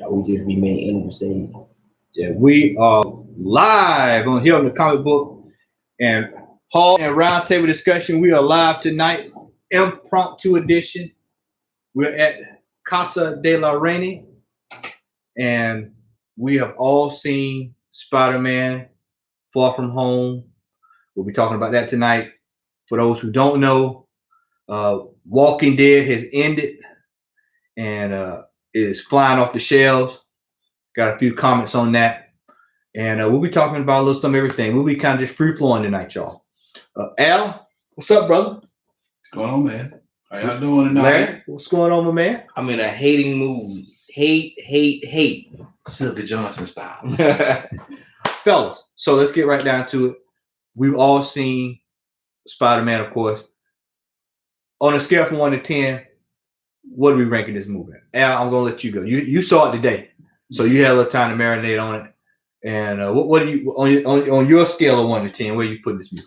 We just remain in the stage. Yeah, we are live on here on the comic book and Hall and Roundtable discussion. We are live tonight, impromptu edition. We're at Casa de la Reina, and we have all seen Spider-Man Far From Home. We'll be talking about that tonight. For those who don't know, Walking Dead has ended and is flying off the shelves. Got a few comments on that. And we'll be talking about a little some everything. We'll be kind of just free flowing tonight, y'all. Al, what's up, brother? What's going on, man? How y'all doing tonight? Larry, what's going on, my man? I'm in a hating mood. Hate. Silky Johnson style. Fellas, so let's get right down to it. We've all seen Spider-Man, of course. On a scale from 1 to 10, what are we ranking this movie? Al, I'm going to let you go. You saw it today, so you had a little time to marinate on it. And what do you on your scale of 1 to 10? Where are you putting this movie?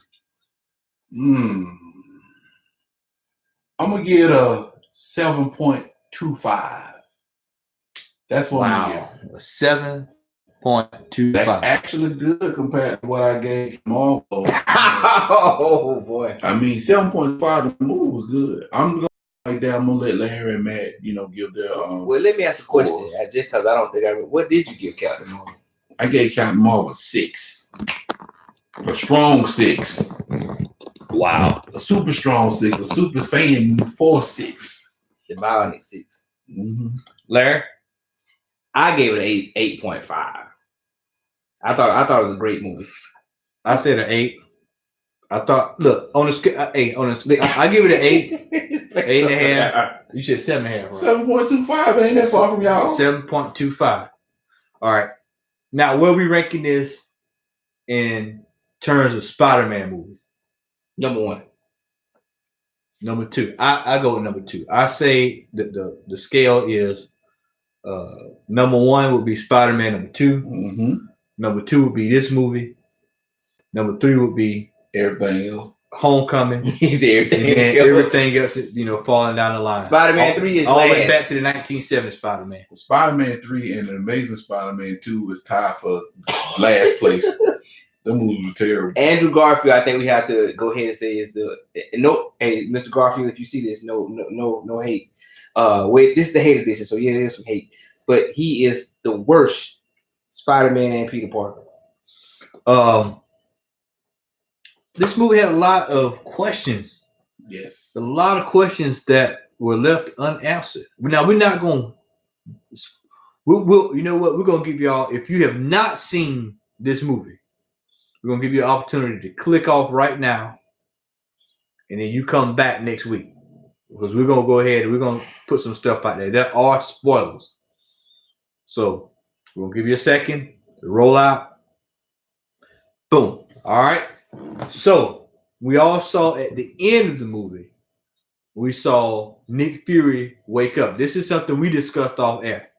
I'm gonna give it a 7.25. That's what I'm gonna give. 7.25. That's actually good compared to what I gave Marvel. Oh boy! I mean, 7.5. The movie was good. I'm gonna like that. I'm gonna let Larry and Matt, give their. Well, let me ask a question. Just because I don't think I. What did you give Captain Marvel? I gave Captain Marvel 6. A strong 6. Wow. A super strong 6. A super Saiyan 4/6. The Bionic 6. Mm-hmm. Larry? I gave it an 8.5. I thought it was a great movie. I said an 8. I thought, look, on the scale, I give it an 8. 8.5. You said 7.5. Right? 7.25 ain't that far from y'all. 7.25. All right. Now, where are we ranking this in terms of Spider-Man movies? Number 1. Number 2. I go with number 2. I say that the scale is number 1 would be Spider-Man number 2. Mm-hmm. Number 2 would be this movie. Number 3 would be everything else. Homecoming. He's everything. And everything else, falling down the line. Spider-Man 3 is all the last. way back to the 1970s Spider-Man. Spider-Man 3 and the Amazing Spider-Man 2 is tied for last place. The movie was terrible. Andrew Garfield, I think we have to go ahead and say is no. Hey, Mr. Garfield, if you see this, no hate. Wait, this is the hate edition, so yeah, there's some hate. But he is the worst Spider-Man and Peter Parker. This movie had a lot of questions. Yes. A lot of questions that were left unanswered. Now, we're not going to... We'll, you know what? We're going to give y'all... If you have not seen this movie, we're going to give you an opportunity to click off right now. And then you come back next week. Because we're going to go ahead and we're going to put some stuff out there. There are spoilers. So, we're going to give you a second to roll out. Boom. All right. So, we all saw at the end of the movie, we saw Nick Fury wake up. This is something we discussed off air.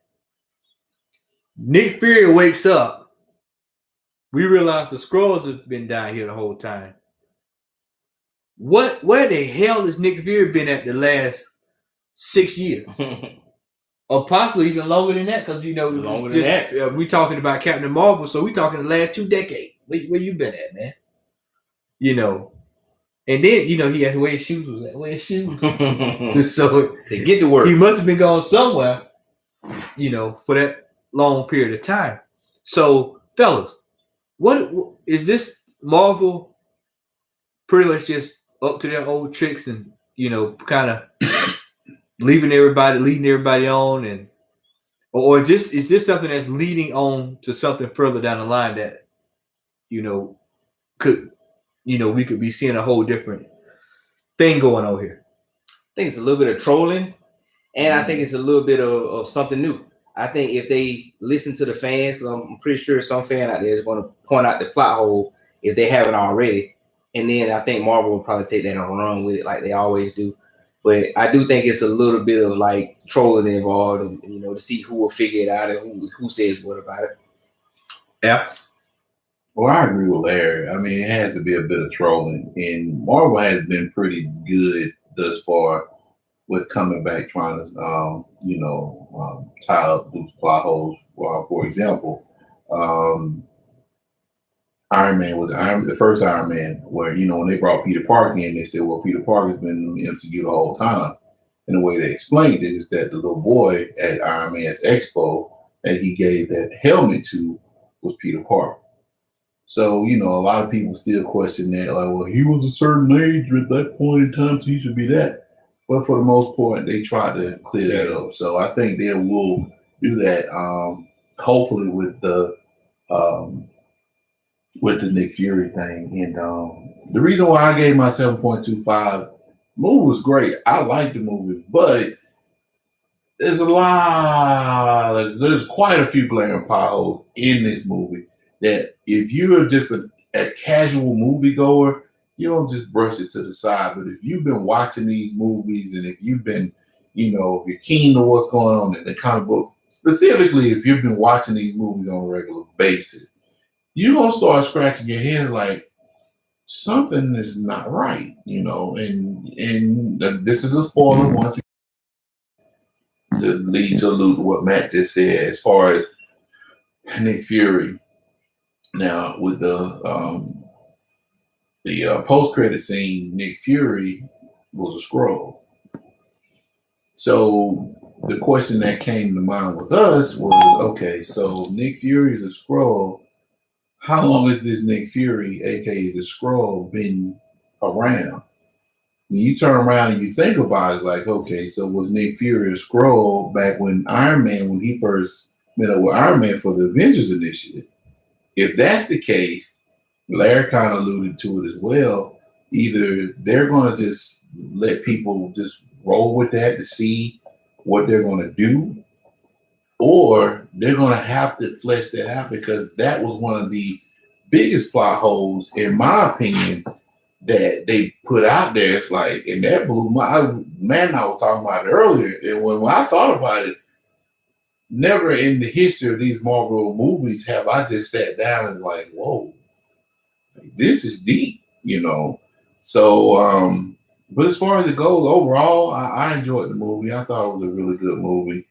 Nick Fury wakes up. We realize the Skrulls have been down here the whole time. Where the hell has Nick Fury been at the last 6 years? Or possibly even longer than that, because longer than that. We talking about Captain Marvel, so we talking the last 2 decades. Where you been at, man? And then, he had to wear his shoes. Was that wear his shoes? So to get to work. He must have been going somewhere, for that long period of time. So, fellas, what is this Marvel pretty much just up to their old tricks and, kind of leading everybody on, and or is this something that's leading on to something further down the line that, could, we could be seeing a whole different thing going on here? I think it's a little bit of trolling, and I think it's a little bit of something new. I think if they listen to the fans, I'm pretty sure some fan out there is going to point out the plot hole if they haven't already. And then I think Marvel will probably take that and run with it like they always do. But I do think it's a little bit of like trolling involved, and to see who will figure it out and who says what about it. Yeah. Well, I agree with Larry. I mean, it has to be a bit of trolling, and Marvel has been pretty good thus far with coming back trying to tie up loose plot holes. For example, Iron Man was the first Iron Man where, when they brought Peter Parker in, they said, well, Peter Parker's been in the MCU the whole time. And the way they explained it is that the little boy at Iron Man's Expo that he gave that helmet to was Peter Parker. So, a lot of people still question that, like, well, he was a certain age at that point in time, so he should be that. But for the most part, they tried to clear that up. So I think they will do that, hopefully with the Nick Fury thing. And the reason why I gave my 7.25, movie was great. I liked the movie, but there's quite a few glaring potholes in this movie that if you're just a casual moviegoer, you don't just brush it to the side. But if you've been watching these movies and if you've been, if you're keen to what's going on in the comic books, specifically if you've been watching these movies on a regular basis, you're going to start scratching your head like something is not right, and this is a spoiler once to lead to allude to what Matt just said as far as Nick Fury. Now, with the post-credit scene, Nick Fury was a Skrull. So the question that came to mind with us was, okay, so Nick Fury is a Skrull. How long has this Nick Fury, aka the Skrull, been around? When you turn around and you think about it, it's like, okay, so was Nick Fury a Skrull back when when he first met up with Iron Man for the Avengers Initiative? If that's the case, Larry kind of alluded to it as well. Either they're going to just let people just roll with that to see what they're going to do, or they're going to have to flesh that out, because that was one of the biggest plot holes, in my opinion, that they put out there. It's like, and that blew I was talking about it earlier. And when I thought about it, never in the history of these Marvel movies have I just sat down and like, whoa, this is deep, So, but as far as it goes, overall, I enjoyed the movie. I thought it was a really good movie.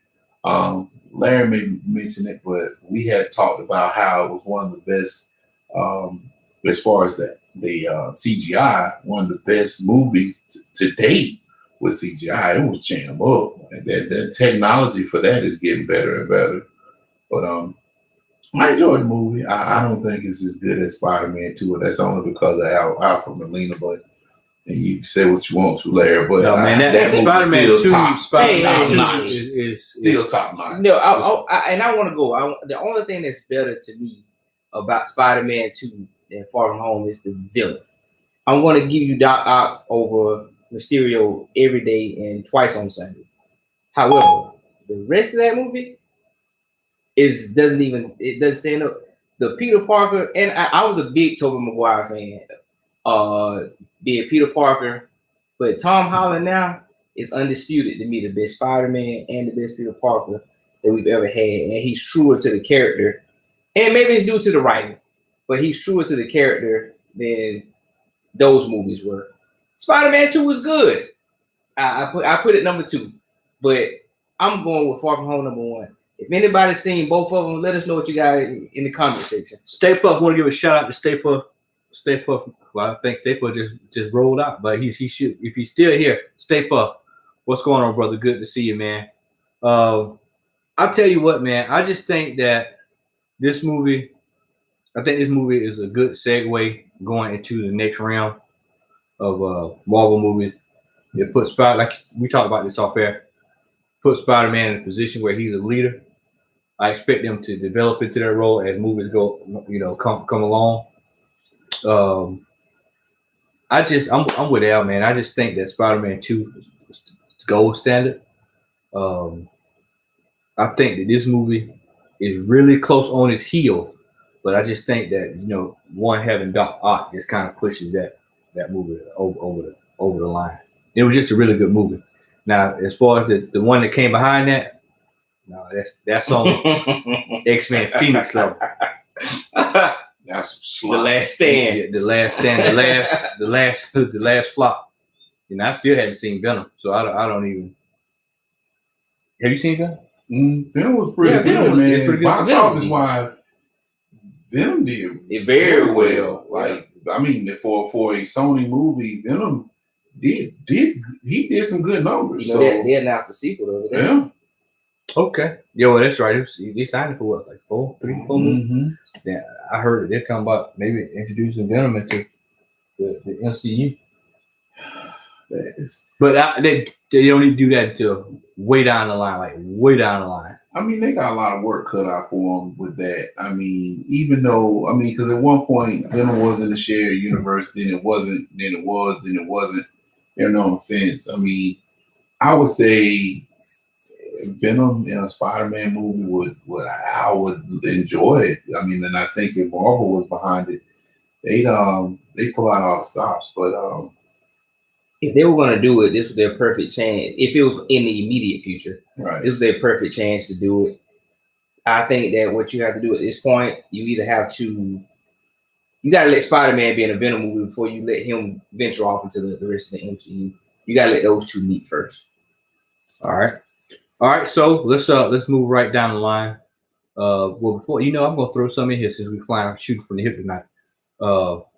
Larry may mention it, but we had talked about how it was one of the best, as far as the CGI, one of the best movies to date with CGI. It was jam up, and that technology for that is getting better and better. But I enjoyed the movie. I don't think it's as good as Spider-Man 2, and that's only because of Alfred Molina. But and you say what you want to, Larry, but no, man, that Spider-Man 2, Spider-Man 2 is still top notch. No, I want to go. The only thing that's better to me about Spider-Man 2 than Far From Home is the villain. I'm going to give you Doc Ock over Mysterio every day and twice on Sunday. However, the rest of that movie doesn't stand up. The Peter Parker, and I was a big Tobey Maguire fan. Being Peter Parker, but Tom Holland now is undisputed to me the best Spider-Man and the best Peter Parker that we've ever had, and he's truer to the character. And maybe it's due to the writing, but he's truer to the character than those movies were. Spider-Man 2 was good. I put it number 2, but I'm going with Far From Home number 1. If anybody's seen both of them, let us know what you got in the comment section. Stay Puft, want to give a shout out to Stay Puft. Stay Puft. Well, I think Stay Puft just rolled out, but he should. If he's still here, Stay Puft. What's going on, brother? Good to see you, man. I'll tell you what, man. I just think that this movie is a good segue going into the next round of Marvel movies. It puts like we talked about this off air. Put Spider-Man in a position where he's a leader. I expect them to develop into their role as movies go, come along. I'm with Al, man. I just think that Spider-Man 2 is gold standard. I think that this movie is really close on its heel, but I just think that one having Doc Ock just kind of pushes that movie over the line. It was just a really good movie. Now, as far as the one that came behind that, no, that's on X-Men Phoenix level. That's The Last Stand. The Last Stand. The last flop. And I still haven't seen Venom, so I don't even. Have you seen Venom? Venom was pretty good, man. Pretty good. Box office wise, Venom did it very well. Like I mean, for a Sony movie, Venom did some good numbers. You know, they announced the sequel over there. Yeah. Okay. Yo, that's right. They signed it for what, like 4 movies? Yeah, I heard they're talking about maybe introducing Venom into the MCU. But they don't need to do that until way down the line, I mean, they got a lot of work cut out for them with that. I mean, even though, because at one point, Venom was in the shared universe, then it wasn't, then it was, then it wasn't. They're no offense. I mean, I would say Venom in a Spider-Man movie I would enjoy it. I mean, and I think if Marvel was behind it, they'd pull out all the stops. But if they were going to do it, this was their perfect chance. If it was in the immediate future, right, this was their perfect chance to do it. I think that what you have to do at this point, you got to let Spider-Man be in a Venom movie before you let him venture off into the rest of the MCU. You got to let those two meet first. All right. So let's move right down the line. Well, before I'm gonna throw some in here since we're flying shooting from the hip tonight.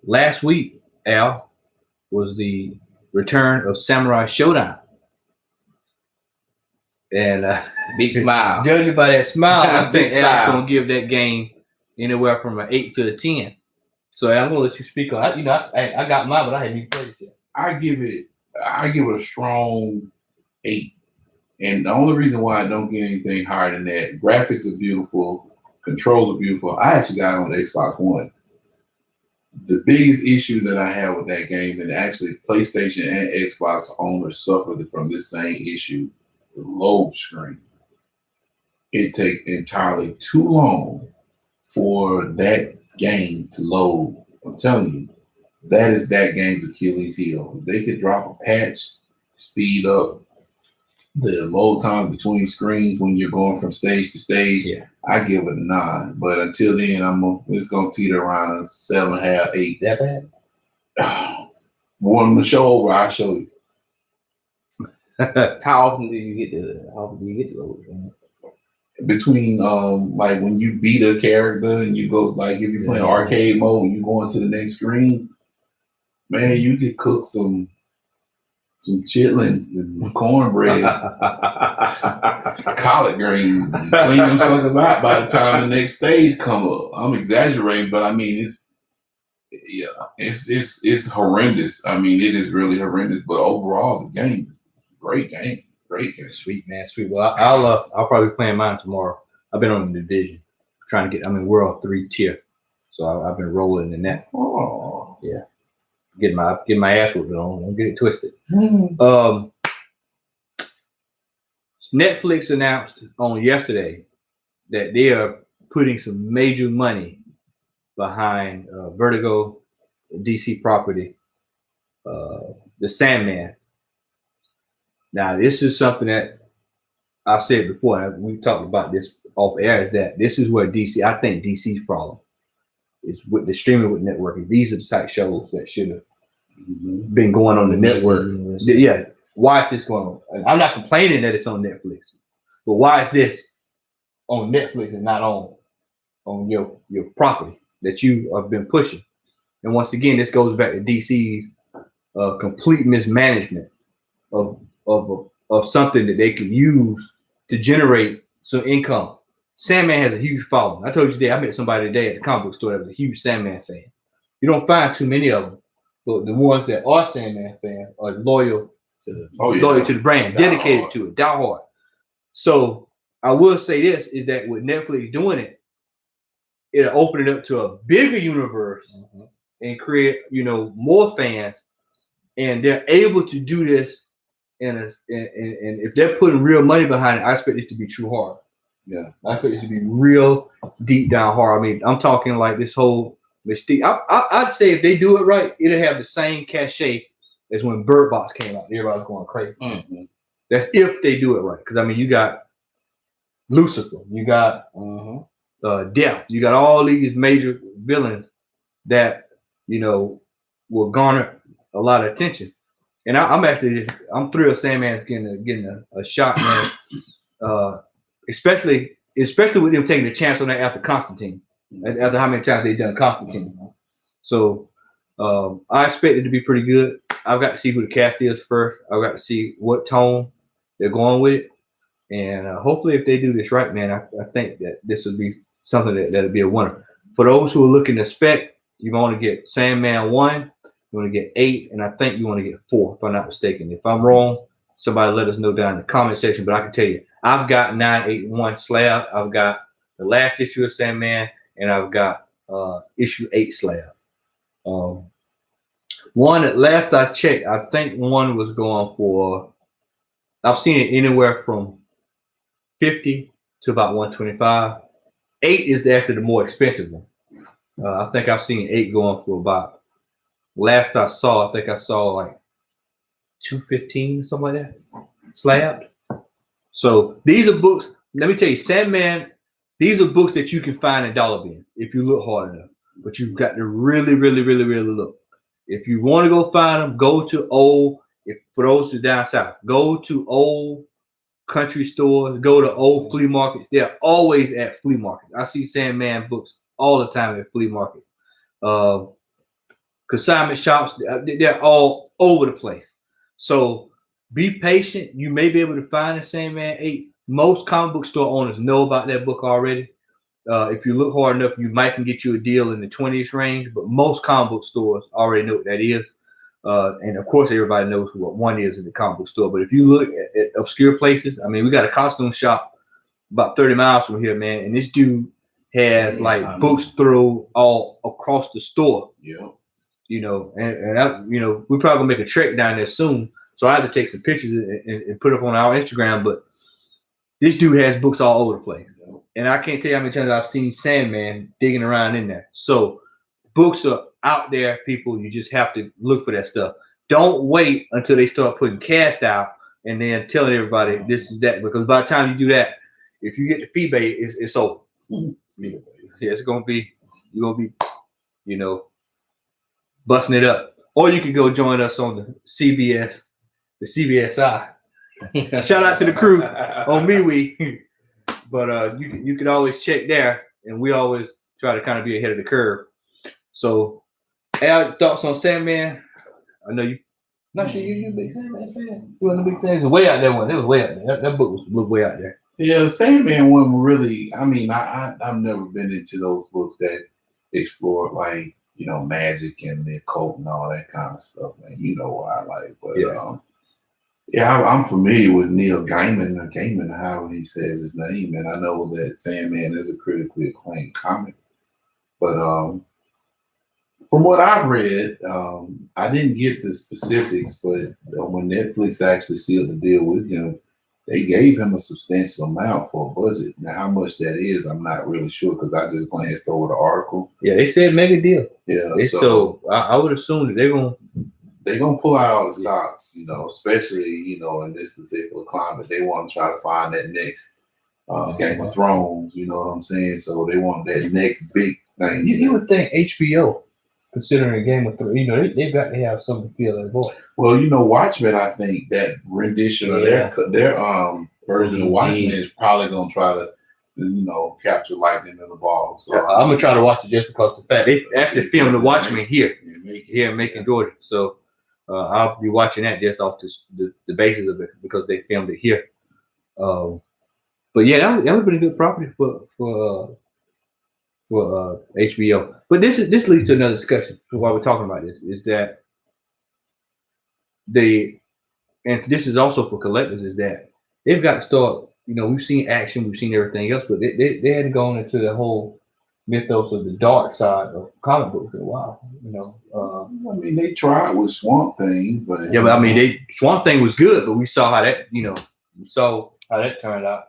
Last week, Al, was the return of Samurai Shodown. And big smile. Judging by that smile, I think Al's gonna give that game anywhere from an 8 to a 10. So I'm gonna let you speak on. I got mine, but I haven't even played it yet. I give it a strong 8. And the only reason why I don't get anything higher than that, graphics are beautiful, controls are beautiful. I actually got it on the Xbox One. The biggest issue that I have with that game, and actually PlayStation and Xbox owners suffer from this same issue, the load screen. It takes entirely too long for that game to load. I'm telling you, that is that game's Achilles heel. If they could drop a patch, speed up the load time between screens when you're going from stage to stage, I give it a 9. But until then, it's gonna teeter around a 7.5, 8. That bad? When the show over, I'll show you. How often do you get the load? Man? Between like when you beat a character and you go, like if you're playing arcade mode and you go into the next screen, man, you could cook some chitlins and cornbread, collard greens, and clean them suckers out by the time the next stage come up. I'm exaggerating, but I mean it's horrendous. I mean, it is really horrendous. But overall, the game is a great game. Great game. Sweet, man. Sweet. Well, I'll probably be playing mine tomorrow. I've been on the division, trying to get. We're on 3 tier, so I've been rolling in that. Oh, yeah. Get my ass whooped on. Don't get it twisted. Netflix announced on yesterday that they are putting some major money behind Vertigo, DC property, the Sandman. Now, this is something that I said before, and we talked about this off air, is that this is where I think DC's problem is with the streaming with networking. These are the type shows that should have been going on the network. Yeah. Why is this going on? And I'm not complaining that it's on Netflix, but why is this on Netflix and not on your property that you have been pushing? And once again, this goes back to DC's complete mismanagement of something that they could use to generate some income. Sandman has a huge following. I told you today, I met somebody today at the comic book store that was a huge Sandman fan. You don't find too many of them, but the ones that are Sandman fans are loyal to the brand, dedicated to it, die hard. So I will say this is that with Netflix doing it, it'll open it up to a bigger universe and create, more fans, and they're able to do this. And if they're putting real money behind it, I expect it to be true horror. Yeah, I expect it to be real deep down horror. I mean, I'm talking like this whole mystique. I'd say if they do it right, it'll have the same cachet as when Bird Box came out. Everybody's going crazy. That's if they do it right. Because you got Lucifer, you got Death, you got all these major villains that will garner a lot of attention. And I'm thrilled Sandman's getting a shot, man. Especially with them taking a chance on that after Constantine, after how many times they've done Constantine. So I expect it to be pretty good. I've got to see who the cast is first. I've got to see what tone they're going with it. And hopefully if they do this right, man, I think that this will be something that'll be a winner. For those who are looking to spec, you want to get Sandman 1, you want to get 8, and I think you want to get 4, if I'm not mistaken. If I'm wrong, somebody let us know down in the comment section. But I can tell you, I've got 9, 8, and 1 slab. I've got the last issue of Sandman, and I've got issue 8 slab. One at last I checked, I think one was going for, I've seen it anywhere from 50 to about 125. 8 is actually the more expensive one. I think I've seen 8 going for about, last I saw, I think I saw like 215 or something like that, slabbed. So these are books, let me tell you, Sandman, these are books that you can find in Dollar Bin if you look hard enough. But you've got to really, really, really, really look. If you want to go find them, go to for those who are down south, go to old country stores, go to old flea markets. They're always at flea markets. I see Sandman books all the time at flea markets. Consignment shops, they're all over the place. So be patient. You may be able to find the Sandman 8. Most comic book store owners know about that book already. If you look hard enough, you might can get you a deal in the 20s range, but most comic book stores already know what that is. And of course, everybody knows what one is in the comic book store. But if you look at obscure places, I mean, we got a costume shop about 30 miles from here, man. And this dude has like books through all across the store. Yeah. You know, and I, you know, we're probably gonna make a trek down there soon. So I have to take some pictures and put up on our Instagram. But this dude has books all over the place. And I can't tell you how many times I've seen Sandman digging around in there. So books are out there, people. You just have to look for that stuff. Don't wait until they start putting cast out and then telling everybody this is that. Because by the time you do that, if you get the feedback, it's over. Yeah, it's gonna be, you're gonna be, you know, busting it up. Or you can go join us on the CBSI. Shout out to the crew on MeWe. But you can always check there, and we always try to kind of be ahead of the curve. So, Al, thoughts on Sandman? I know you. Not sure you a big Sandman fan. You wasn't a big Sandman. It was way out there one. It was way out there. That book was way out there. Yeah, the Sandman one really. I mean, I've never been into those books that explore like, you know, magic and the occult and all that kind of stuff, man. You know what I like, but yeah, I'm familiar with Neil Gaiman, or Gaiman, however he says his name, and I know that Sandman is a critically acclaimed comic. But from what I've read, I didn't get the specifics, but when Netflix actually sealed the deal with him, they gave him a substantial amount for a budget. Now, how much that is, I'm not really sure because I just glanced over the article. Yeah, they said mega deal. Yeah, so I would assume that they're gonna pull out all the stops, you know, especially, you know, in this particular climate. They want to try to find that next Game of Thrones, you know what I'm saying? So they want that next big thing. You would think HBO, considering Game of Thrones, you know, they've got to have something to feel that voice. Well, you know, Watchmen, I think that rendition of their version of Watchmen is probably gonna try to, you know, capture lightning in the ball. So I'm gonna try to watch it just because the fact they actually filmed the Watchmen here in Macon, Georgia. So I'll be watching that just off the basis of it because they filmed it here. But yeah, that would be a good property for HBO. But this leads to another discussion while we're talking about this, is that and this is also for collectors, is that they've got to start, you know, we've seen action, we've seen everything else, but they hadn't gone into the whole mythos of the dark side of comic books in a while, you know. I mean, they tried with Swamp Thing, but yeah, but I mean, Swamp Thing was good, but we saw how that, you know, turned out.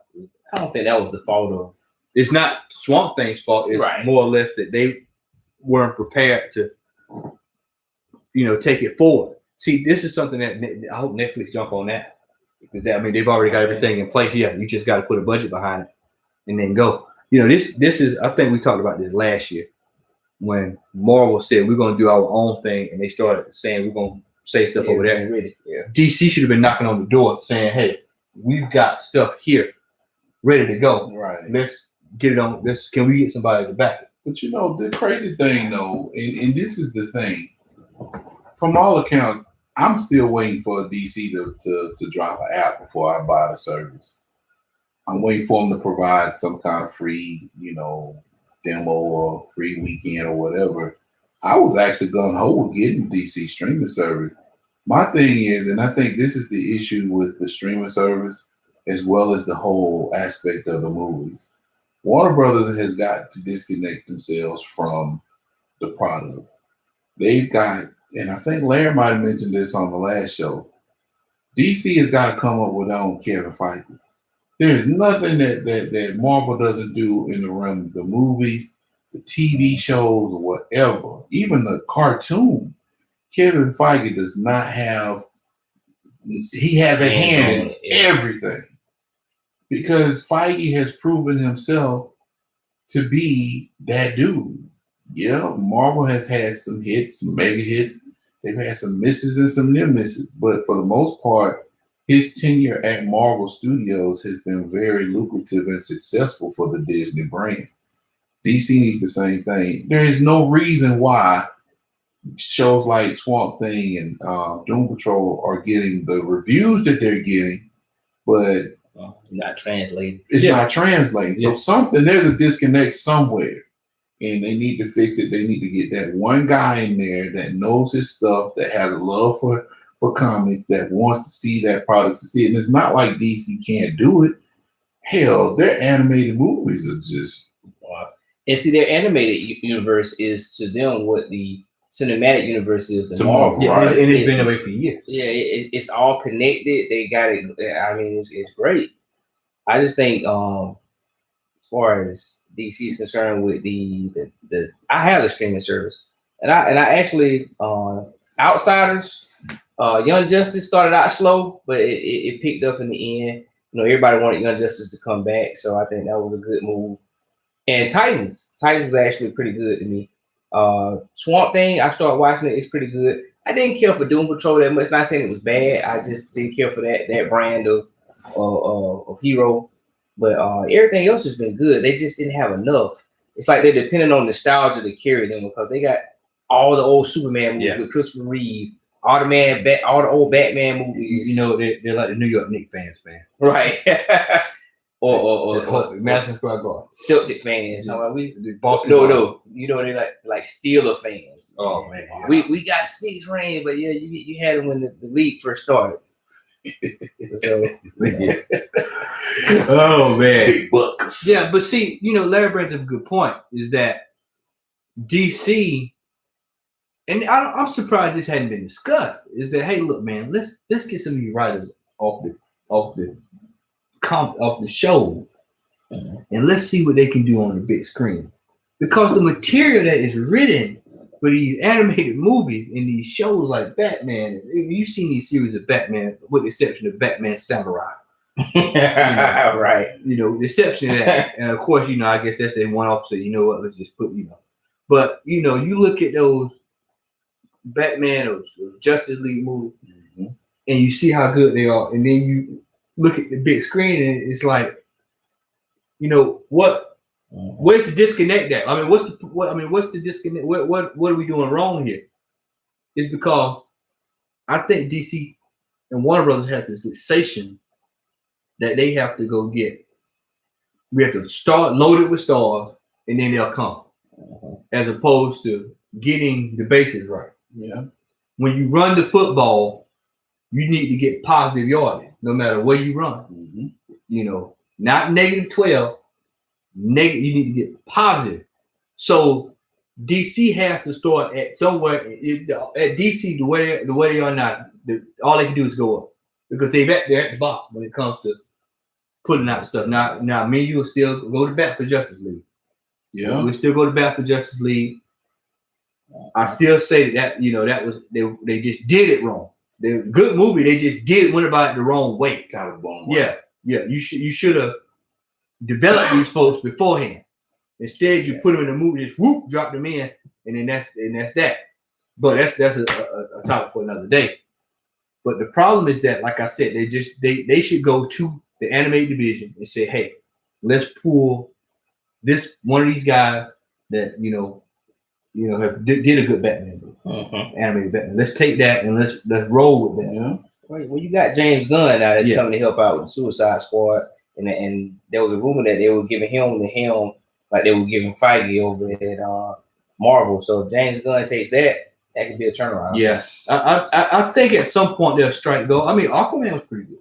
I don't think that was the fault of. It's not Swamp Thing's fault. It's more or less that they weren't prepared to, you know, take it forward. See, this is something that I hope Netflix jump on that, because they've already got everything in place. Yeah, you just got to put a budget behind it and then go. You know, this is, I think we talked about this last year when Marvel said we're going to do our own thing, and they started saying we're going to say stuff over there. Really, yeah. DC should have been knocking on the door saying, "Hey, we've got stuff here, ready to go. Right. Let's get it on. Can we get somebody to back it?" But you know, the crazy thing though, and this is the thing, from all accounts, I'm still waiting for DC to drop an app before I buy the service. I'm waiting for them to provide some kind of free, demo or free weekend or whatever. I was actually gung-ho with getting DC streaming service. My thing is, and I think this is the issue with the streaming service, as well as the whole aspect of the movies. Warner Brothers has got to disconnect themselves from the product. They've got, and I think Larry might have mentioned this on the last show, DC has got to come up with their own Kevin Feige. There's nothing that Marvel doesn't do in the realm of the movies, the TV shows, or whatever. Even the cartoon, Kevin Feige does not have, he has a hand in everything. Because Feige has proven himself to be that dude. Yeah, Marvel has had some hits, some mega hits. They've had some misses and some near misses. But for the most part, his tenure at Marvel Studios has been very lucrative and successful for the Disney brand. DC needs the same thing. There is no reason why shows like Swamp Thing and Doom Patrol are getting the reviews that they're getting, but not translated. It's not translating. So there's a disconnect somewhere, and they need to fix it. They need to get that one guy in there that knows his stuff, that has a love for comics, that wants to see that product succeed. And it's not like DC can't do it. Hell, their animated movies are just. And see, their animated universe is to them what the cinematic universe is to Marvel. Yeah, right? And it's been that way for years. Yeah, it's all connected. They got it. I mean, it's great. I just think, as far as DC is concerned, with the I have the streaming service, and I actually Outsiders, Young Justice started out slow, but it picked up in the end. Everybody wanted Young Justice to come back, so I think that was a good move. And Titans was actually pretty good to me. Swamp Thing, I started watching it. It's pretty good. I didn't care for Doom Patrol that much. Not saying it was bad. I just didn't care for that brand of hero. But everything else has been good. They just didn't have enough. It's like they're depending on nostalgia to carry them, because they got all the old Superman movies with Christopher Reeve, all the old Batman movies. They're like the New York Knicks fans, man. Right. or Madison Square Garden. Celtic fans. No, they like Steeler fans. Oh man, we got 6 rings, but yeah, you had them when the league first started. So yeah. Oh man, big bucks. Yeah, but see, Larry brings up a good point. Is that DC? And I'm surprised this hadn't been discussed. Is that, hey, look, man, let's get some of you writers off the show, and let's see what they can do on the big screen. Because the material that is written for these animated movies and these shows like Batman, you've seen these series of Batman, with the exception of Batman Samurai. Right. The exception of that. And of course, I guess that's a one-off. So let's just put, But you look at those Batman, those Justice League movies, and you see how good they are, and then you look at the big screen, and it's like, where's the disconnect at? I mean, what's the disconnect? What are we doing wrong here? It's because I think DC and Warner Brothers has this fixation that they have to go get. We have to start loaded with stars, and then they'll come, as opposed to getting the basics right. Yeah. When you run the football, you need to get positive yardage, no matter where you run. Not -12. You need to get positive. So DC has to start at somewhere. At DC, the way they are now, all they can do is go up, because they're at the bottom when it comes to putting out stuff. Now, me and you will still go to bat for Justice League. Yeah, we still go to bat for Justice League. I still say that that was they just did it wrong. The good movie, they just went about it the wrong way. Kind of wrong way. Yeah. You should have developed these folks beforehand. Instead, you put them in the movie, just drop them in, and then that's that. But that's a a topic for another day. But the problem is that, like I said, they should go to the animated division and say, hey, let's pull this one of these guys that did a good Batman movie, animated Batman. Let's take that and let's roll with that. Yeah. Well, you got James Gunn now that's coming to help out with the Suicide Squad, and there was a rumor that they were giving him the helm like they were giving Feige over at Marvel. So if James Gunn takes that could be a turnaround. Yeah, I think at some point they'll strike gold. I mean, Aquaman was pretty good.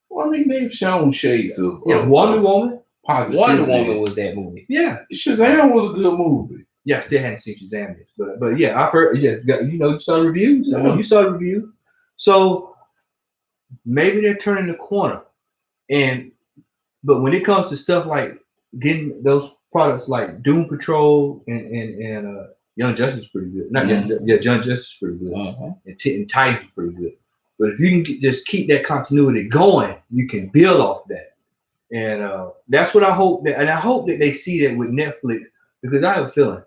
Well, I mean, they've shown shades of Wonder Woman. Positivity. Wonder Woman was that movie. Yeah, Shazam was a good movie. Yeah, I still hadn't seen Shazam yet, but yeah, I've heard. Yeah, you saw the reviews. Yeah. You saw the review. So maybe they're turning the corner, but when it comes to stuff like getting those products like Doom Patrol and Young Justice is pretty good. Not Young Justice is pretty good. And Titans is pretty good. But if you can just keep that continuity going, you can build off that. And that's what I hope that, and I hope that they see that with Netflix, because I have a feeling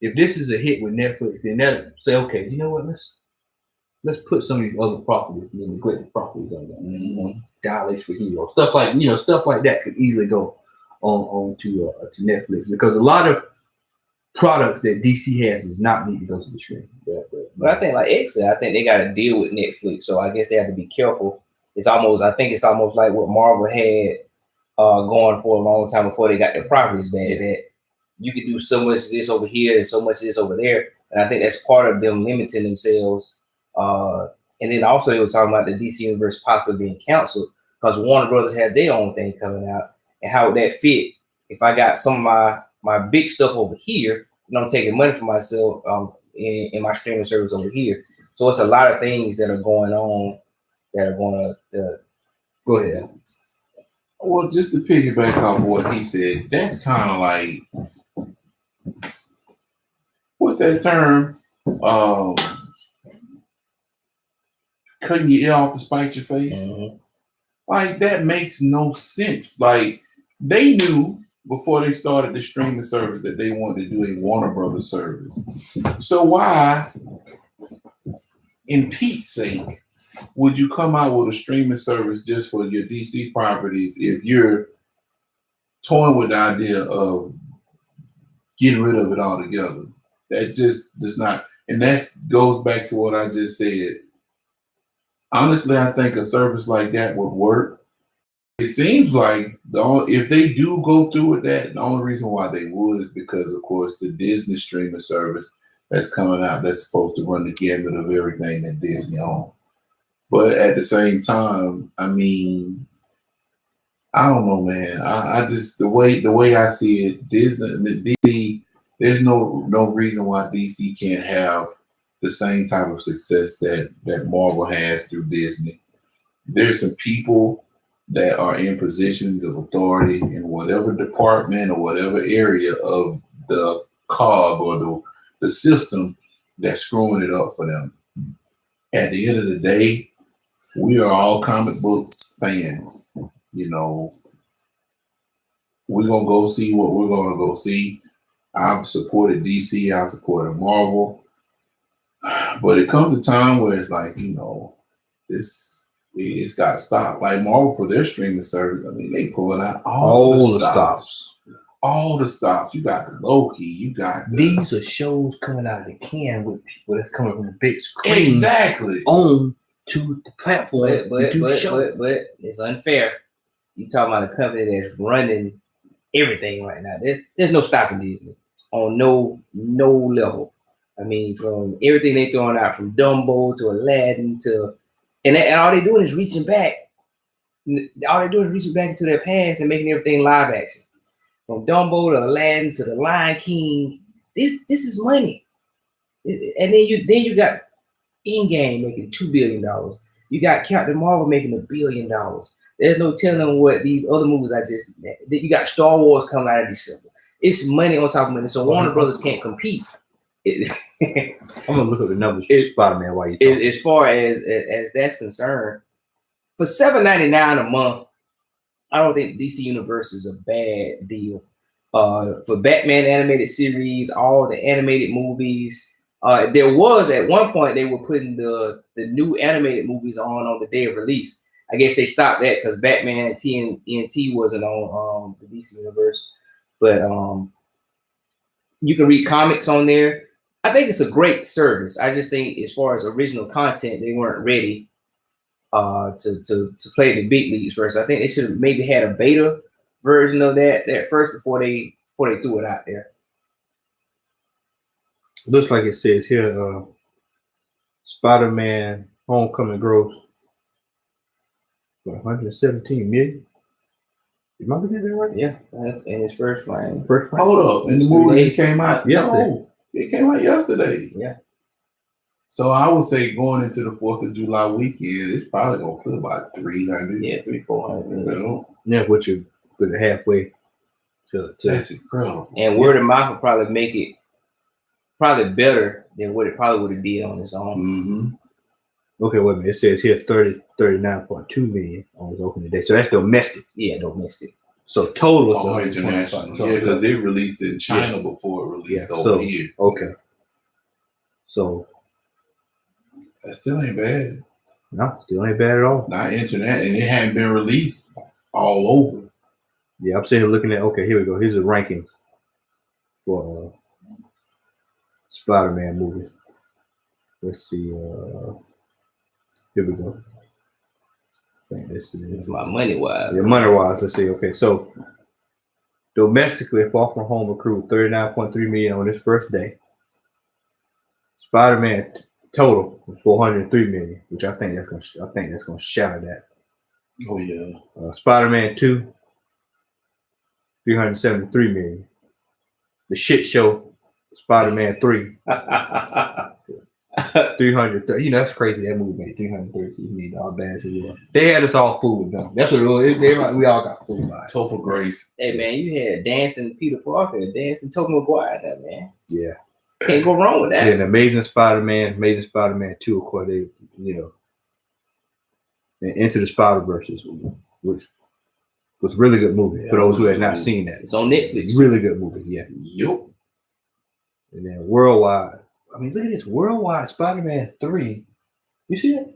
if this is a hit with Netflix, then they'll say, okay, you know what, let's put some of these other properties, great properties on there. Dial for Heroes, stuff like that could easily go on to Netflix, because a lot of products that DC has does not need to go to the screen. But I think like X said, I think they got to deal with Netflix, so I guess they have to be careful. I think it's almost like what Marvel had going for a long time before they got their properties back. That you could do so much of this over here and so much of this over there, and I think that's part of them limiting themselves. And then also they were talking about the DC universe possibly being canceled because Warner Brothers had their own thing coming out, and how would that fit if I got some of my big stuff over here and I'm taking money for myself in my streaming service over here. So it's a lot of things that are going on that are going to go ahead. Well, just to piggyback off what he said, that's kind of like, what's that term? Cutting your ear off to spite your face. Like, that makes no sense. Like, they knew before they started the streaming service that they wanted to do a Warner Brothers service. So why, in Pete's sake, would you come out with a streaming service just for your DC properties if you're toying with the idea of getting rid of it altogether? That just does not, and that goes back to what I just said. Honestly, I think a service like that would work. It seems like if they do go through with that, the only reason why they would is because, of course, the Disney streaming service that's coming out, that's supposed to run the gamut of everything that Disney owns. But at the same time, I mean, I don't know, man. I just the way I see it, DC, there's no reason why DC can't have the same type of success that Marvel has through Disney. There's some people that are in positions of authority in whatever department or whatever area of the cog or the system that's screwing it up for them. At the end of the day, we are all comic book fans. We're gonna go see what we're gonna go see. I've supported DC, I've supported Marvel. But it comes a time where it's like, it's got to stop. Like Marvel for their streaming service, I mean, they pulling out all the stops. All the stops. You got the Loki. You got these are shows coming out of the can with people that's coming from the big screen. Exactly. On to the platform. But it's unfair. You talking about a company that's running everything right now. There's no stopping Disney on no level. I mean, from everything they throwing out, from Dumbo to Aladdin and all they're doing is reaching back. All they're doing is reaching back into their past and making everything live action. From Dumbo to Aladdin to the Lion King, this is money. And then you got In-Game making $2 billion. You got Captain Marvel making $1 billion. There's no telling what these other movies you got Star Wars coming out of December. It's money on top of money. So Warner Brothers can't compete. I'm gonna look at the numbers for Spider-Man while you talk. As far as that's concerned, for $7.99 a month, I don't think DC Universe is a bad deal. For Batman animated series, all the animated movies, There was at one point they were putting the new animated movies on the day of release. I guess they stopped that because Batman TNT wasn't on the DC universe. But you can read comics on there. I think it's a great service. I just think as far as original content, they weren't ready to play the big leagues first. I think they should have maybe had a beta version of that first before they threw it out there. Looks like it says here, Spider-Man Homecoming gross 117 million. Am I looking at that right? Yeah, in his first frame. Hold up, and the movie just came out yesterday. No, it came out yesterday. Yeah. So I would say going into the 4th of July weekend, it's probably gonna put about 300. Yeah, 300-400. Yeah, which you put it halfway to. That's incredible. And word of mouth will probably make it probably better than what it probably would have did on its own. Mm-hmm. Okay, wait a minute. It says here 39.2 million on its opening day. So that's domestic. Yeah, domestic. So total. Oh, international. Yeah, because it released in China before it released over here. Okay. So that still ain't bad. No, still ain't bad at all. Not internet, and it hadn't been released all over. Yeah, I'm sitting here looking at. Okay, here we go. Here's a ranking for Spider-Man movies. Let's see. Here we go. I think this is It's my money wise. Yeah, money wise. Let's see. Okay, so domestically, Far From Home accrued 39.3 million on its first day. Spider-Man total was 403 million, which I think that's gonna shatter that. Oh yeah. Spider-Man 2, 373 million. The shit show, Spider-Man 3. 330. You know, that's crazy. That movie made 330 million all bad as it was. They had us all fooled with them. That's what it was. We all got fooled by it. Topher Grace. Hey man, you had dancing Peter Parker, dancing Tobey Maguire, that man. Yeah. Can't go wrong with that. Yeah, and Amazing Spider-Man 2, of course, they, and Into the Spider-Verse, which was a really good movie for those who had not seen that. It's on Netflix. Really good movie, yeah. Yup. And then worldwide. I mean, look at this. Worldwide Spider-Man 3. You see that?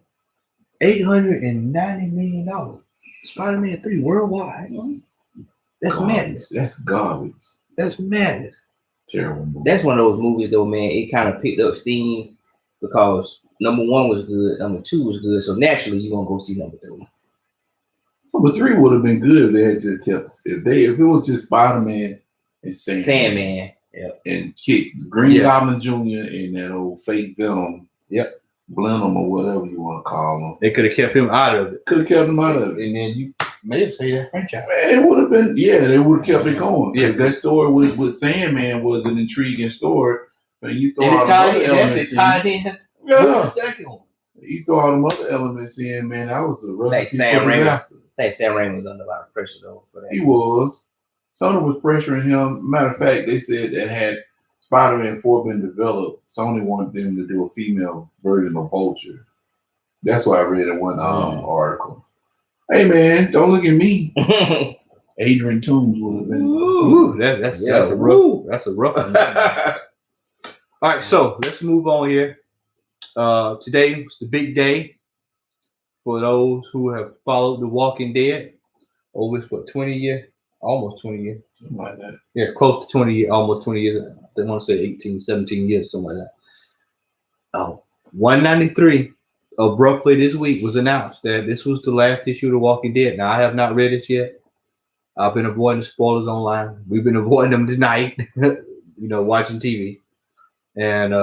$890 million. Spider-Man 3 worldwide. That's madness. That's garbage. That's madness. Terrible movie. That's one of those movies though, man. It kind of picked up steam because number 1 was good, number 2 was good. So naturally you're gonna go see number 3. Number 3 would have been good if they had just kept if it was just Spider-Man and Sandman. Yep. And kick Green Goblin Jr. and that old fake Venom. Yep. Blenheim or whatever you want to call him. They could have kept him out of it. Could have kept him out of it. And then you may have say that franchise. Man, it would have been, they would have kept it going. Because that story with Sandman was an intriguing story. But you throw all the other elements in. You throw all them other elements in, man. That was a recipe for disaster. I think Sam Raimi was under a lot of pressure though for that. He was. Sony was pressuring him. Matter of fact, they said that had Spider-Man 4 been developed, Sony wanted them to do a female version of Vulture. That's what I read in one article. Hey man, don't look at me. Adrian Toomes would have been. Ooh, that's a rough one. All right, so let's move on here. Today was the big day for those who have followed The Walking Dead over 20 years. Almost 20 years. Something like that. Yeah, close to 20 years, almost 20 years. They want to say 18, 17 years, something like that. 193 abruptly this week was announced that this was the last issue of The Walking Dead. Now, I have not read it yet. I've been avoiding the spoilers online. We've been avoiding them tonight, watching TV and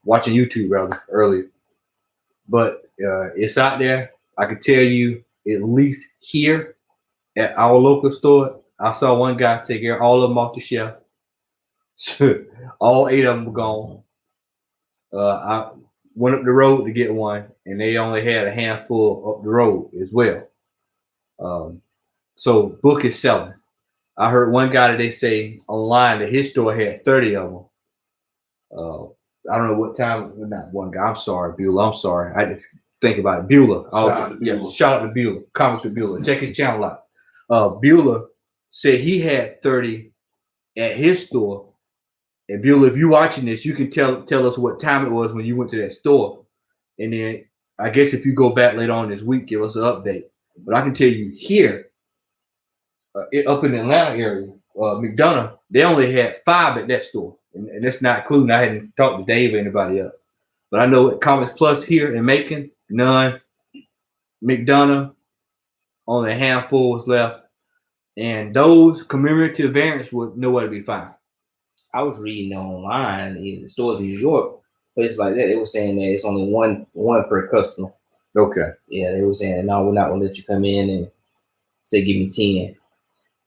watching YouTube rather earlier. But it's out there. I can tell you, at least here at our local store, I saw one guy take all of them off the shelf. All 8 of them were gone. I went up the road to get one, and they only had a handful up the road as well. So book is selling. I heard one guy today say online that his store had 30 of them. I don't know what time. Not one guy. I'm sorry, Beulah. I'm sorry. I just think about it. Beulah. Shout out to Beulah. Comments with Beulah. Check his channel out. Beulah said he had 30 at his store, And Bill, if you're watching this, you can tell us what time it was when you went to that store. And then I guess if you go back later on this week, give us an update. But I can tell you here, up in the Atlanta area, McDonough, they only had 5 at that store. And that's not including, I hadn't talked to Dave or anybody else. But I know at Comics Plus here in Macon, none. McDonough, only a handful was left. And those commemorative variants would nowhere to be found. I was reading online in the stores in New York, places like that. They were saying that it's only one per customer. Okay. Yeah, they were saying, no, we're not going to let you come in and say, give me 10.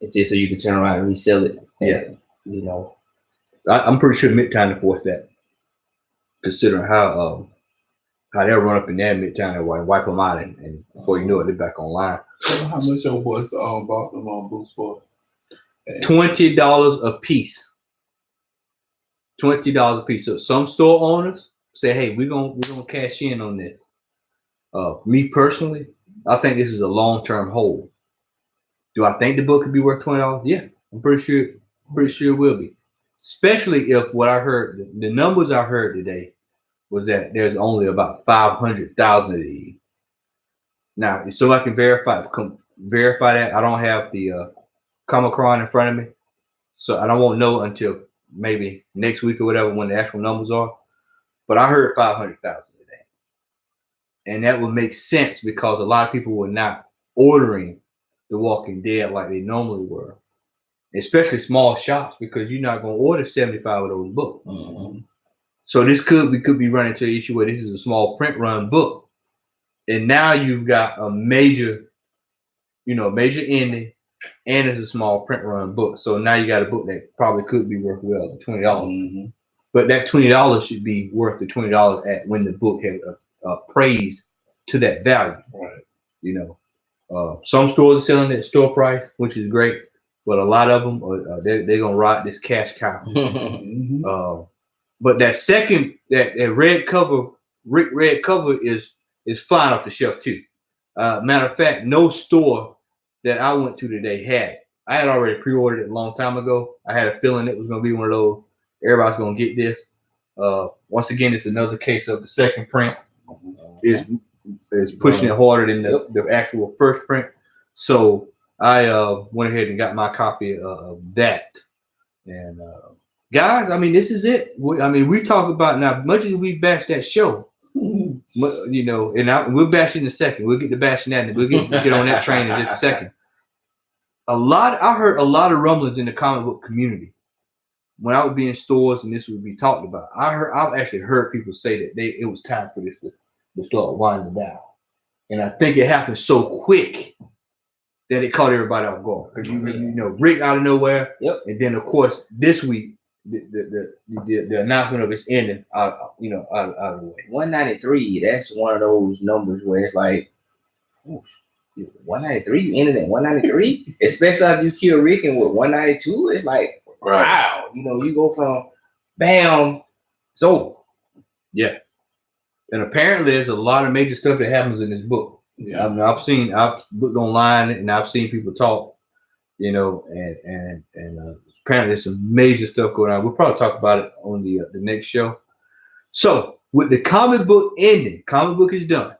It's just so you can turn around and resell it. Yeah. You know. I'm pretty sure Midtown enforced that, considering how they'll run up in there Midtown and wipe them out, and before you know it, they're back online. How much your boys bought them on books for? $20 a piece. $20 a piece. So some store owners say, "Hey, we're gonna cash in on this." Me personally, I think this is a long-term hold. Do I think the book could be worth $20? Yeah, I'm pretty sure it will be. Especially if what I heard, the numbers I heard today was that there's only about 500,000 of these. Now, so I can verify that. I don't have the Comic-Con in front of me, so I won't know until maybe next week or whatever when the actual numbers are. But I heard 500,000 today, and that would make sense because a lot of people were not ordering The Walking Dead like they normally were, especially small shops, because you're not going to order 75 of those books. Mm-hmm. So we could be running into an issue where this is a small print run book, and now you've got a major ending, and it's a small print run book. So now you got a book that probably could be worth well $20. Mm-hmm. But that $20 should be worth the $20 at when the book had appraised to that value. Right. Some stores are selling at store price, which is great, but a lot of them they're gonna ride this cash cow. Mm-hmm. But that second that red cover is flying off the shelf too. Matter of fact, no store that I went to today had it. I had already pre-ordered it a long time ago. I had a feeling it was gonna be one of those. Everybody's gonna get this. Once again, it's another case of the second print is pushing it harder than the actual first print. So I went ahead and got my copy of that. And guys, I mean, this is it. We talk about now, much as we bash that show, and we'll bash it in a second. We'll get to bashing that, and we'll get on that train in just a second. I heard a lot of rumblings in the comic book community when I would be in stores and this would be talked about. I've actually heard people say that it was time for this to start winding down, and I think it happened so quick that it caught everybody off guard. Because Rick out of nowhere, and then of course this week the announcement of its ending out of the way. 193. That's one of those numbers where it's like, 193. You ended at 193, especially if you kill Rick and with 192. It's like, wow, you go from bam, it's over. Yeah. And apparently there's a lot of major stuff that happens in this book. Yeah. I've looked online and I've seen people talk, and apparently there's some major stuff going on. We'll probably talk about it on the next show. So with the comic book ending, comic book is done.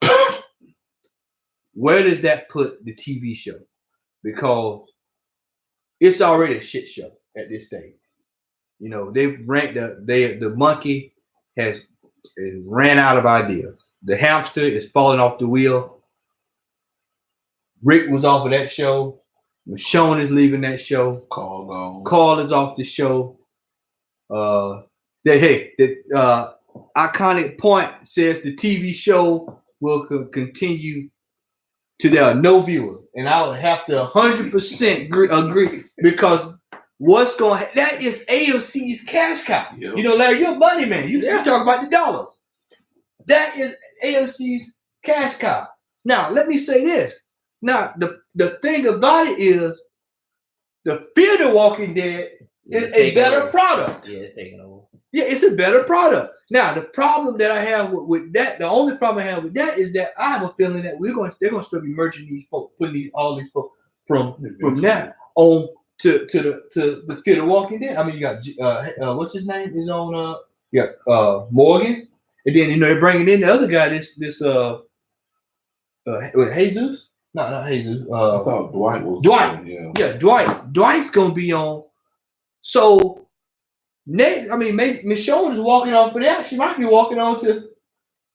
Where does that put the TV show? Because it's already a shit show at this stage. They've ranked the monkey has ran out of ideas. The hamster is falling off the wheel. Rick was off of that show. Michonne is leaving that show. Carl gone. Carl is off the show. The iconic point says the TV show will continue to there are no viewers, and I would have to 100% agree because what's going to that is AMC's cash cow. Yep. Larry, you're a money man. You talk about the dollars. That is AMC's cash cow. Now, let me say this. Now, the thing about it is the Fear the Walking Dead is a better product. Yeah, it's taking over. Yeah, it's a better product. Now, the problem that I have with that, the only problem I have with that is that I have a feeling that they're going to still be merging these folks, putting all these folks from now on to the Fear the Walking Dead. I mean, you got what's his name is on you got Morgan, and then they're bringing in the other guy. This was Jesus? No, not Jesus. I thought Dwight was. Dwight. Yeah, Dwight. Dwight's gonna be on. So next, I mean, maybe Michonne is walking off of that. She might be walking on to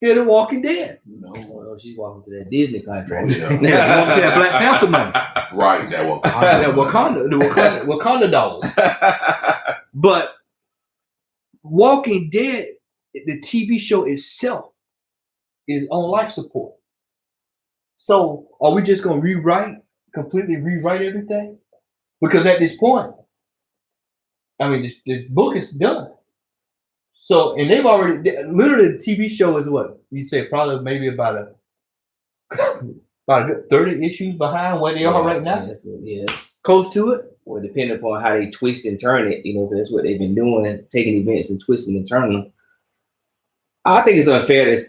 Fear the Walking Dead. No, well, she's walking to that Disney contract. Oh, yeah. Yeah, walking to that Black Panther money. Right, that Wakanda dollars. But Walking Dead, the TV show itself, is on life support. So are we just gonna completely rewrite everything? Because at this point, I mean, the book is done. So, and they've already literally the TV show is what you'd say probably maybe about a good 30 issues behind where they are right now. Yes. Close to it. Well, depending upon how they twist and turn it, that's what they've been doing, taking events and twisting and turning them. I think it's unfair to.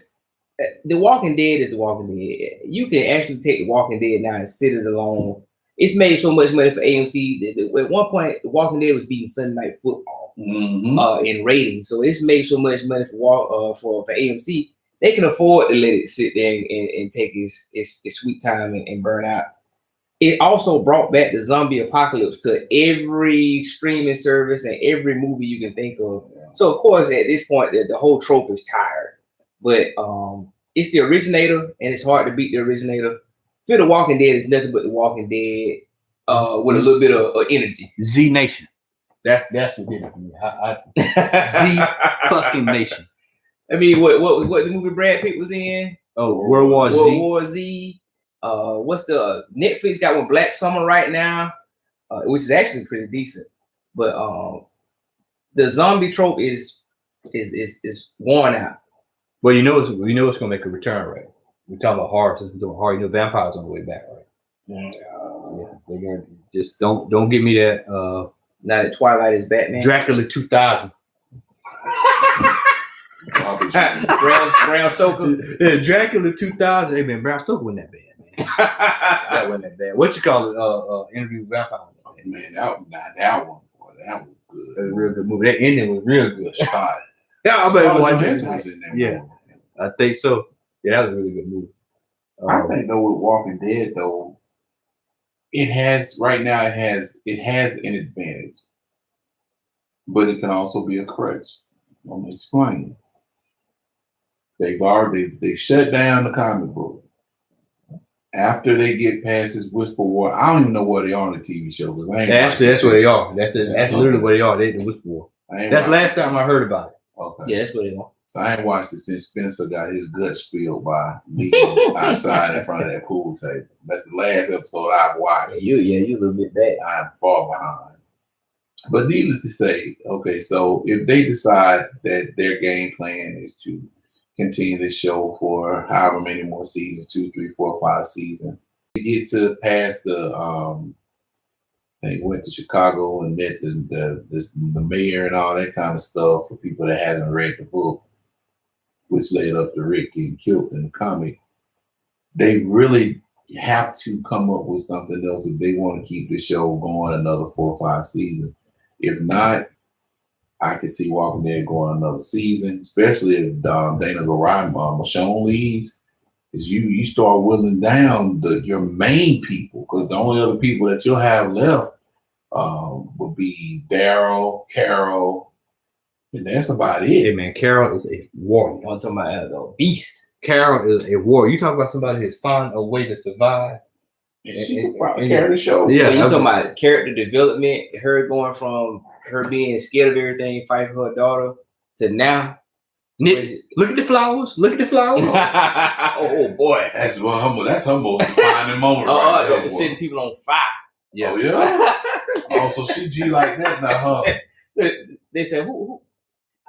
The Walking Dead is The Walking Dead. You can actually take The Walking Dead now and sit it alone. It's made so much money for AMC. At one point, The Walking Dead was beating Sunday Night Football in ratings. So it's made so much money for AMC. They can afford to let it sit there and take its sweet time and burn out. It also brought back the zombie apocalypse to every streaming service and every movie you can think of. So, of course, at this point, the whole trope is tired. But it's the originator, and it's hard to beat the originator. Fear the Walking Dead is nothing but The Walking Dead with a little bit of energy. Z Nation. That's what did it for me. Z fucking Nation. I mean, what the movie Brad Pitt was in? Oh, World War Z. What's the Netflix got one Black Summer right now, which is actually pretty decent. But the zombie trope is worn out. Well, you know it's gonna make a return, right? We're talking about horror since we're doing horror. Vampires on the way back, right? Yeah, they're gonna just don't give me that. Now that Twilight is Batman. Dracula 2000. Bram Stoker. Yeah, Dracula 2000. Hey man, Bram Stoker wasn't that bad, man. That wasn't that bad. What you call it? Interview with Vampire. Man, that one, that was good. That was a real good movie. That ending was real good. Scott. Yeah, I bet watch was that. in there. Yeah, I think so. Yeah, that was a really good movie. I think though with Walking Dead though, it has an advantage, but it can also be a crutch. I'm gonna explain. They've shut down the comic book. After they get past this Whisper War, I don't even know where they are on the TV show because that's where they are. That's literally where they are. They in the Whisper War. That's last time I heard about it. Okay. Yeah, that's where they are. So I ain't watched it since Spencer got his gut spilled by leaving outside in front of that pool table. That's the last episode I've watched. You a little bit bad. I'm far behind. But needless to say, okay, so if they decide that their game plan is to continue this show for however many more seasons, 2, 3, 4, 5 seasons, they get to past the they went to Chicago and met the mayor and all that kind of stuff for people that haven't read the book, which led up to Rick getting killed in the comic. They really have to come up with something else if they want to keep the show going another 4 or 5 seasons. If not, I can see Walking Dead going another season, especially if Dana Garai, Michonne leaves, is you start whittling down your main people, because the only other people that you'll have left will be Daryl, Carol, and that's about it. Hey man, Carol is a warrior. I'm talking about a beast. Carol is a warrior. You talk about somebody that's found a way to survive. And she will probably carry the show. Yeah, you talking about character development, her going from her being scared of everything, fighting for her daughter, to now. Nick, look at the flowers. Look at the flowers. Oh boy, that's her most defining moment. Right setting people on fire. Yeah. Oh yeah. Also, she G like that now, huh? They said who?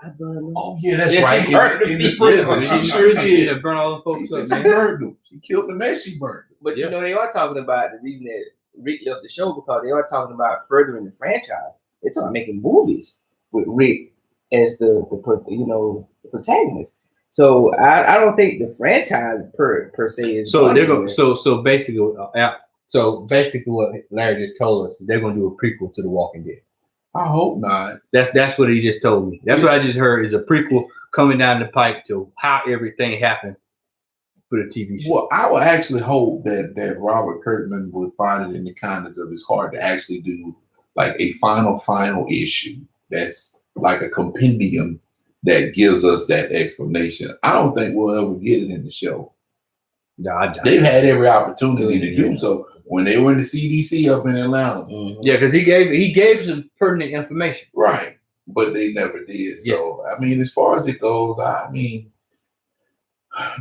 I burned them. Oh yeah, that's right. In the prison, she sure did. She burn all the folks up. She burned them. She killed the man. She burned them. But you know they are talking about the reason that Rick left the show, because they are talking about furthering the franchise. They're talking about making movies with Rick as the protagonist. So I don't think the franchise per se is. So they're going. So basically, So basically, what Larry just told us, they're gonna do a prequel to The Walking Dead. I hope not. That's what he just told me. That's what I just heard is a prequel coming down the pike to how everything happened for the TV show. Well, I would actually hope that Robert Kirkman would find it in the kindness of his heart to actually do like a final issue that's like a compendium that gives us that explanation. I don't think we'll ever get it in the show. No, They've had every opportunity to do so when they were in the CDC up in Atlanta. Yeah, because he gave some pertinent information. Right. But they never did. So, I mean, as far as it goes, I mean,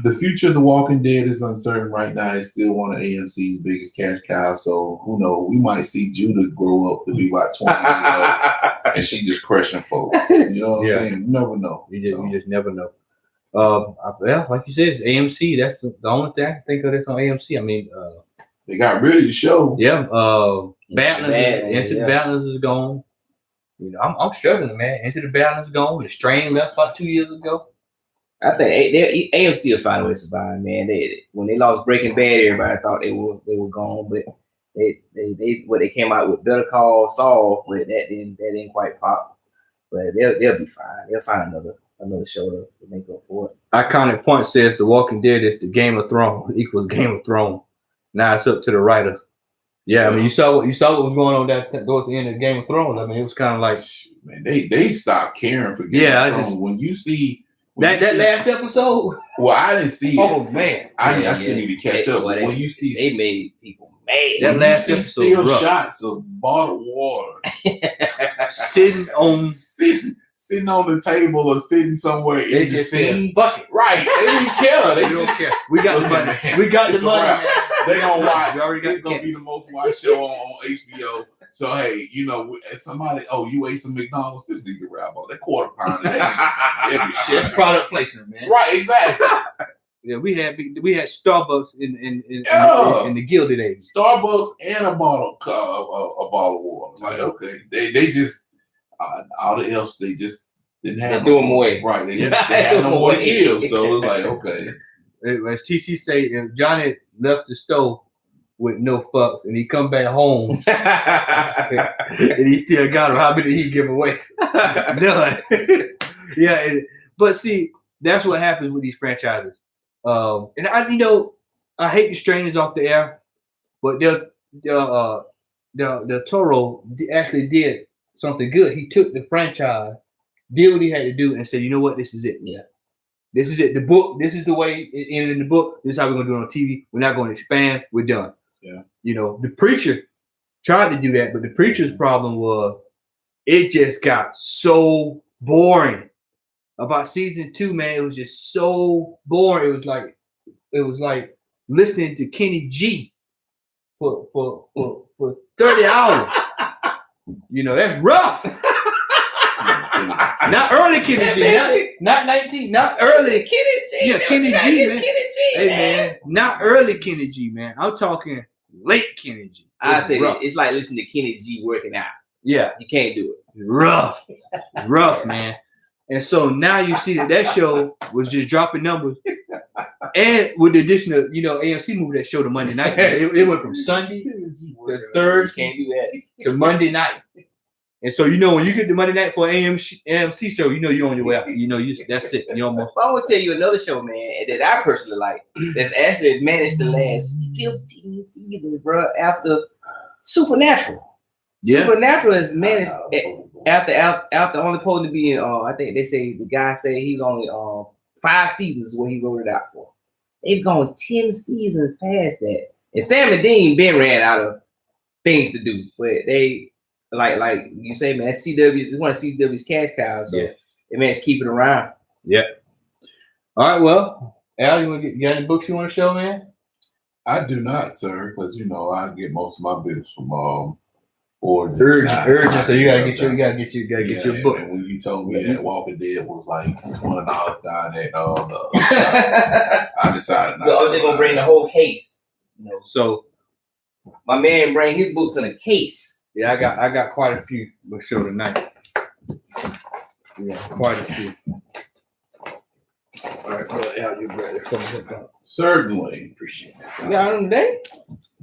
the future of The Walking Dead is uncertain right now. It's still one of AMC's biggest cash cows. So, who knows? We might see Judah grow up to be about 20 years old and she just crushing folks. You know what I'm saying? You never know. You just never know. Well, like you said, it's AMC. That's the only thing I can think of that's on AMC. I mean, they got rid of the show. Yeah. Into the Badlands is gone. You know, I'm struggling, man. Into the Badlands is gone. The Strain left about 2 years ago. I think AMC will find a way to survive, man. When they lost Breaking Bad, everybody thought they were gone, but they came out with Better Call Saul, but that didn't quite pop. But they'll be fine. They'll find another show to make up for it. Iconic Point says The Walking Dead is the Game of Thrones equals Game of Thrones. Now it's up to the writers. Yeah, I mean, you saw what was going on at the end of Game of Thrones. I mean, it was kind of like, man, they stopped caring for Game of Thrones. When you see that last episode. Well, I didn't see it. Oh man, I still need to catch up. When you see, they made people mad. That last episode, still shots of bottled water sitting on the table or sitting somewhere in the scene. Fuck it. Right. They didn't care. They don't care. We got the money. We got the money. They gonna watch. It's gonna be the most watched show on HBO. So hey, you know, somebody, you ate some McDonald's, this nigga grab on that quarter pounder. That's product placement, man. Right, exactly. Yeah, we had Starbucks in the Gilded Age. Starbucks and a bottle of water. Like, okay, they just all the else they just didn't have. They threw them away. Right, they had no more to give. So it's like, okay. As TC say, if Johnny left the store with no fucks and he come back home and he still got him, how many did he give away? None. Yeah, but see, that's what happens with these franchises. And I hate the strainers off the air, but the Toro actually did something good. He took the franchise, did what he had to do, and said, you know what, this is it. Yeah. This is it. The book, this is the way it ended in the book. This is how we're going to do it on TV. We're not going to expand. We're done. Yeah. You know, the Preacher tried to do that, but the Preacher's problem was it just got so boring. About season 2, man, it was just so boring. It was like listening to Kenny G for 30 hours. You know, that's rough. Not early Kenny G, not 19, not early Kenny G. Yeah, Kenny G, man. Kenny G, hey man, not early Kenny G, man. I'm talking late Kenny G. I say it's like listening to Kenny G working out. Yeah, you can't do it. Rough, man. And so now you see that show was just dropping numbers, and with the addition of AMC movie that showed the Monday night, it went from Sunday to third, can't do that, to Monday night. And so when you get the Monday night for AMC show, you're on your way out. That's it. You almost. I want to tell you another show, man, that I personally like. That's actually managed to last 15 seasons, bro. After Supernatural. Yeah. Supernatural is managed after only supposed to be in. I think they say the guy said he's only 5 seasons is what he wrote it out for. They've gone 10 seasons past that, and Sam and Dean been ran out of things to do, but they. Like you say, man, CW is one of CW's cash cows, so they managed to keep it around. Yeah. All right, well, Al, you got any books you want to show, man? I do not, sir, because I get most of my books from Urgent. So you gotta get your book. And when you told me that Walking Dead was like $20 down at I decided not. I'm just gonna bring the whole case. So my man bring his books in a case. Yeah, I got quite a few we'll show tonight. Yeah, quite a few. All right, well, Al, you ready? Certainly. Appreciate that. You got them today?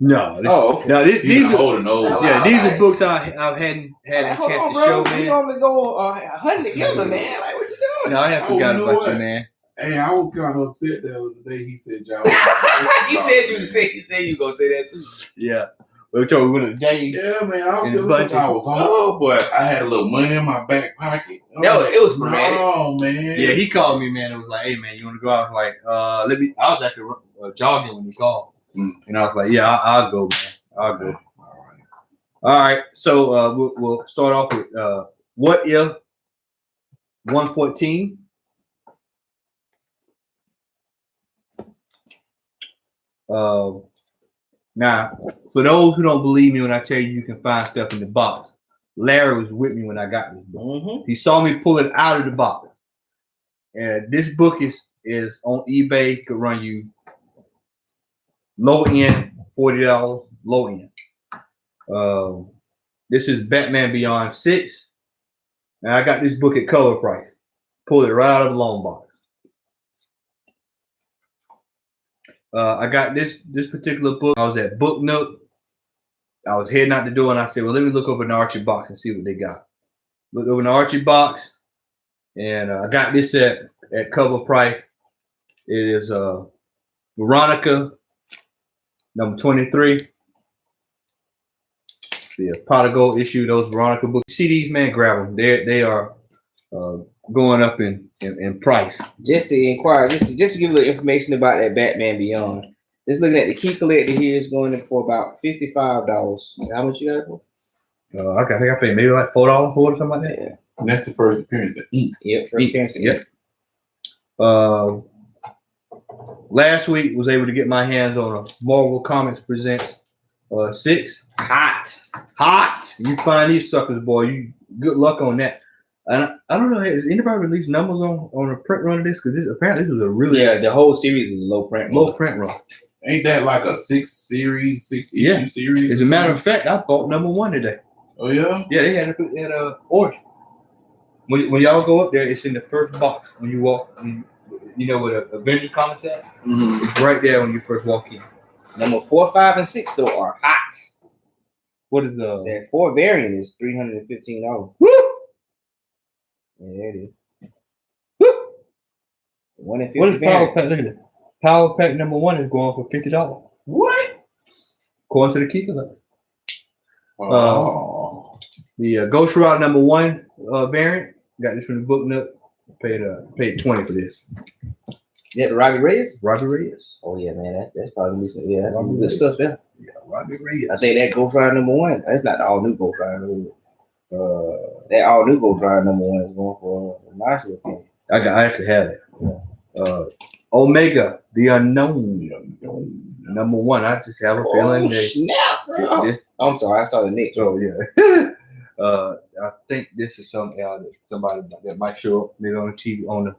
No. Oh, okay. No, these are older and old. yeah. These are books I hadn't had a Hold chance on, to bro. show, We man. normally go hunting together, man. Like, what you doing? No, I have forgot you know about what? you, man. Hey, I was kind of upset the other day. He said y'all. he said you gonna say that too. Yeah. We told we went to James. Yeah, man. I In was the feeling like budget. I was home. Oh boy. I had a little money in my back pocket. No, it was sporadic. No, man. Yeah, he called me, man. It was like, hey, man, you want to go out? I was like, let me. I was actually jogging when he called, and I was like, yeah, I'll go, man. I'll go. All right. So we'll start off with what if 114. Now, for those who don't believe me when I tell you can find stuff in the box, Larry was with me when I got this book. Mm-hmm. He saw me pull it out of the box. And this book is on eBay, could run you low end, $40, low end. This is Batman Beyond 6. And I got this book at cover price. Pulled it right out of the loan box. I got this particular book. I was at Book Nook. I was heading out the door and I said, well, let me look over in the Archie box and see what they got. Looked over in the Archie box and I got this at cover price. It is Veronica, number 23. The Pot of Gold issue, those Veronica books. You see these, man, grab them. They are going up in price. Just to inquire, just to give you a little information about that Batman Beyond. Just looking at the key collector here is going in for about $55. How much you got it for? I think I paid maybe like $4 for it or something like that. Yeah. And that's the first appearance of Ink. Yep, first appearance. Yep. Last week was able to get my hands on a Marvel Comics Presents 6. Hot. You find these suckers, boy. You good luck on that. And I don't know, has anybody released numbers on a print run of this? Because apparently this was a really the whole series is a low print run. Ain't that like a 6 issue series? As a matter of fact, I bought number 1 today. Oh yeah? Yeah, they had it at Orange. When y'all go up there, it's in the first box when you walk. You know where the Avengers comics at? Mm-hmm. It's right there when you first walk in. Number 4, 5, and 6 though are hot. What is That 4 variant is $315. Woo! Yeah, there it is. Woo! 1 in 50 What is Power variant. Pack? Look at that. Power Pack number 1 is going for $50. What? According to the key collector. Oh. The Ghost Rider number 1 variant. Got this from the Book Nook. Paid $20 for this. Yeah, Robbie Reyes? Robbie Reyes. Oh yeah, man, that's probably decent. Yeah, that's some good stuff there. Yeah, Robbie Reyes. I think that Ghost Rider number 1. That's not the all new Ghost Rider. That all new Ghost Rider number 1 is going for a nice little thing. I actually have it. Yeah. Omega, the Unknown. Number 1. I just have a feeling that snap, bro. I'm sorry, I saw the Nick. Oh yeah. I think this is something somebody that might show up maybe on the TV on the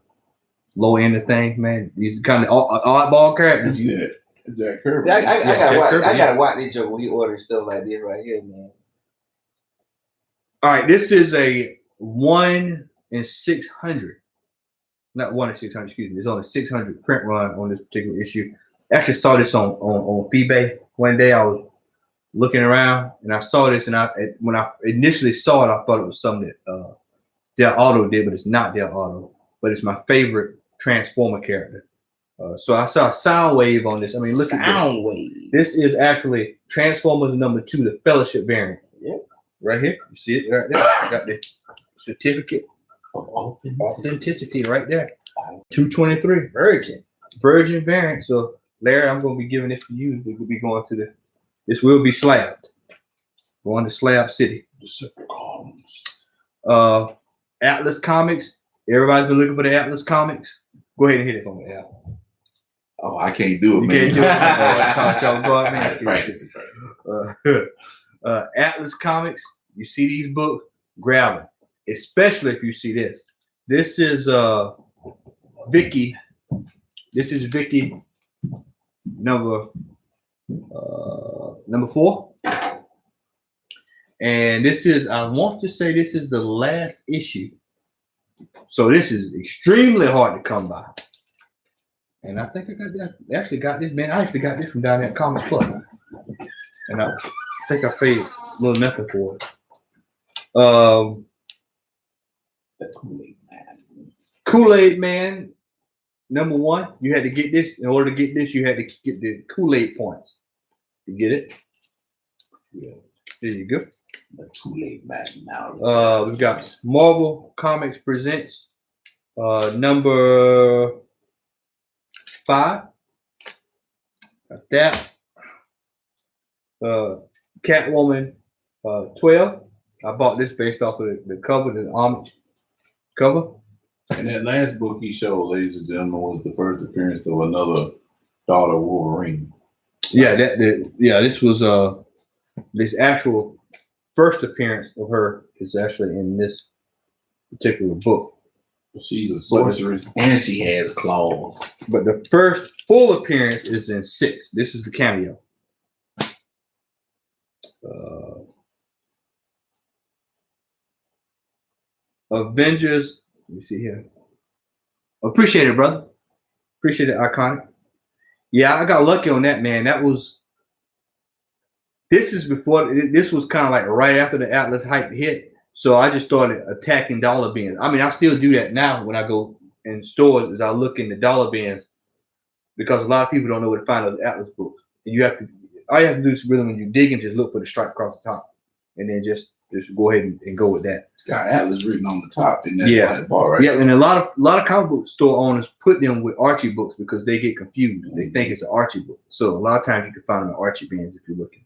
low end of things, man. These kind of oddball characters. Jack Kirby. See, I gotta watch this joke when he orders stuff like this right here, man. All right, this is a 1 in 600. Not 1 in 600, excuse me. There's only 600 print run on this particular issue. I actually saw this on eBay one day. I was looking around and I saw this, and when I initially saw it, I thought it was something that Del Auto did, but it's not Del Auto. But it's my favorite Transformer character. So I saw Soundwave on this. I mean, look at Soundwave. This is actually Transformers number 2, the Fellowship variant. Yep. Right here. You see it right there. Got the certificate of authenticity right there. 223. Virgin variant. So Larry, I'm going to be giving this to you. It will be going to this will be slabbed. Going to Slab City. Atlas Comics. Everybody's been looking for the Atlas Comics. Go ahead and hit it for me, Al. Oh, I can't do it, man. You can't do it. Practice it. Atlas Comics. You see these books, grab them. Especially if you see this. This is Vicky. This is Vicky number 4. And this is, I want to say this is the last issue. So this is extremely hard to come by. And I think I actually got this, man. I actually got this from down there at Comics Plus. And I think I paid a little nothing for it. The Kool-Aid Man. Kool-Aid Man, number 1. You had to get this. In order to get this, you had to get the Kool-Aid points. You get it? Yeah. There you go. The Kool-Aid Man now. We've got Marvel Comics Presents number 5. Got that. Catwoman 12. I bought this based off of the cover, the homage cover. And that last book he showed, ladies and gentlemen, was the first appearance of another daughter of Wolverine. Yeah, this was this actual first appearance of her is actually in this particular book. She's a sorceress and she has claws. But the first full appearance is in 6. This is the cameo. Avengers. Let me see here. Appreciate it, brother. Appreciate it, Iconic. Yeah, I got lucky on that, man. This was kind of like right after the Atlas hype hit. So I just started attacking dollar bins. I mean, I still do that now when I go in stores, as I look in the dollar bins, because a lot of people don't know where to find those Atlas books. And all you have to do is really, when you dig and just look for the stripe across the top, and then just go ahead and go with that. It's got Atlas written on the top in that part, right? Yeah, and a lot of comic book store owners put them with Archie books because they get confused. Mm-hmm. They think it's an Archie book. So a lot of times you can find them in Archie bins if you're looking.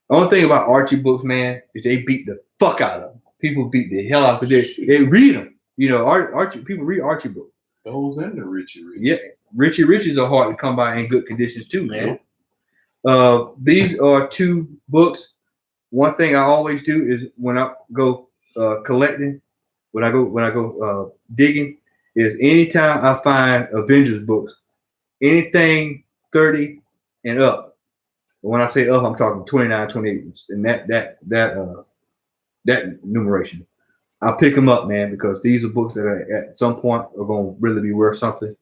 The only thing about Archie books, man, is they beat the fuck out of them. People beat the hell out because they read them. You know, Archie people read Archie books. Those and the Richie Riches. Yeah, Richie Riches are hard to come by in good conditions too, man. These are 2 books. One thing I always do is when I go collecting, when I go digging, is anytime I find Avengers books, anything 30 and up. When I say up, I'm talking 29, 28, and that numeration. I'll pick them up, man, because these are books that are at some point are going to really be worth something.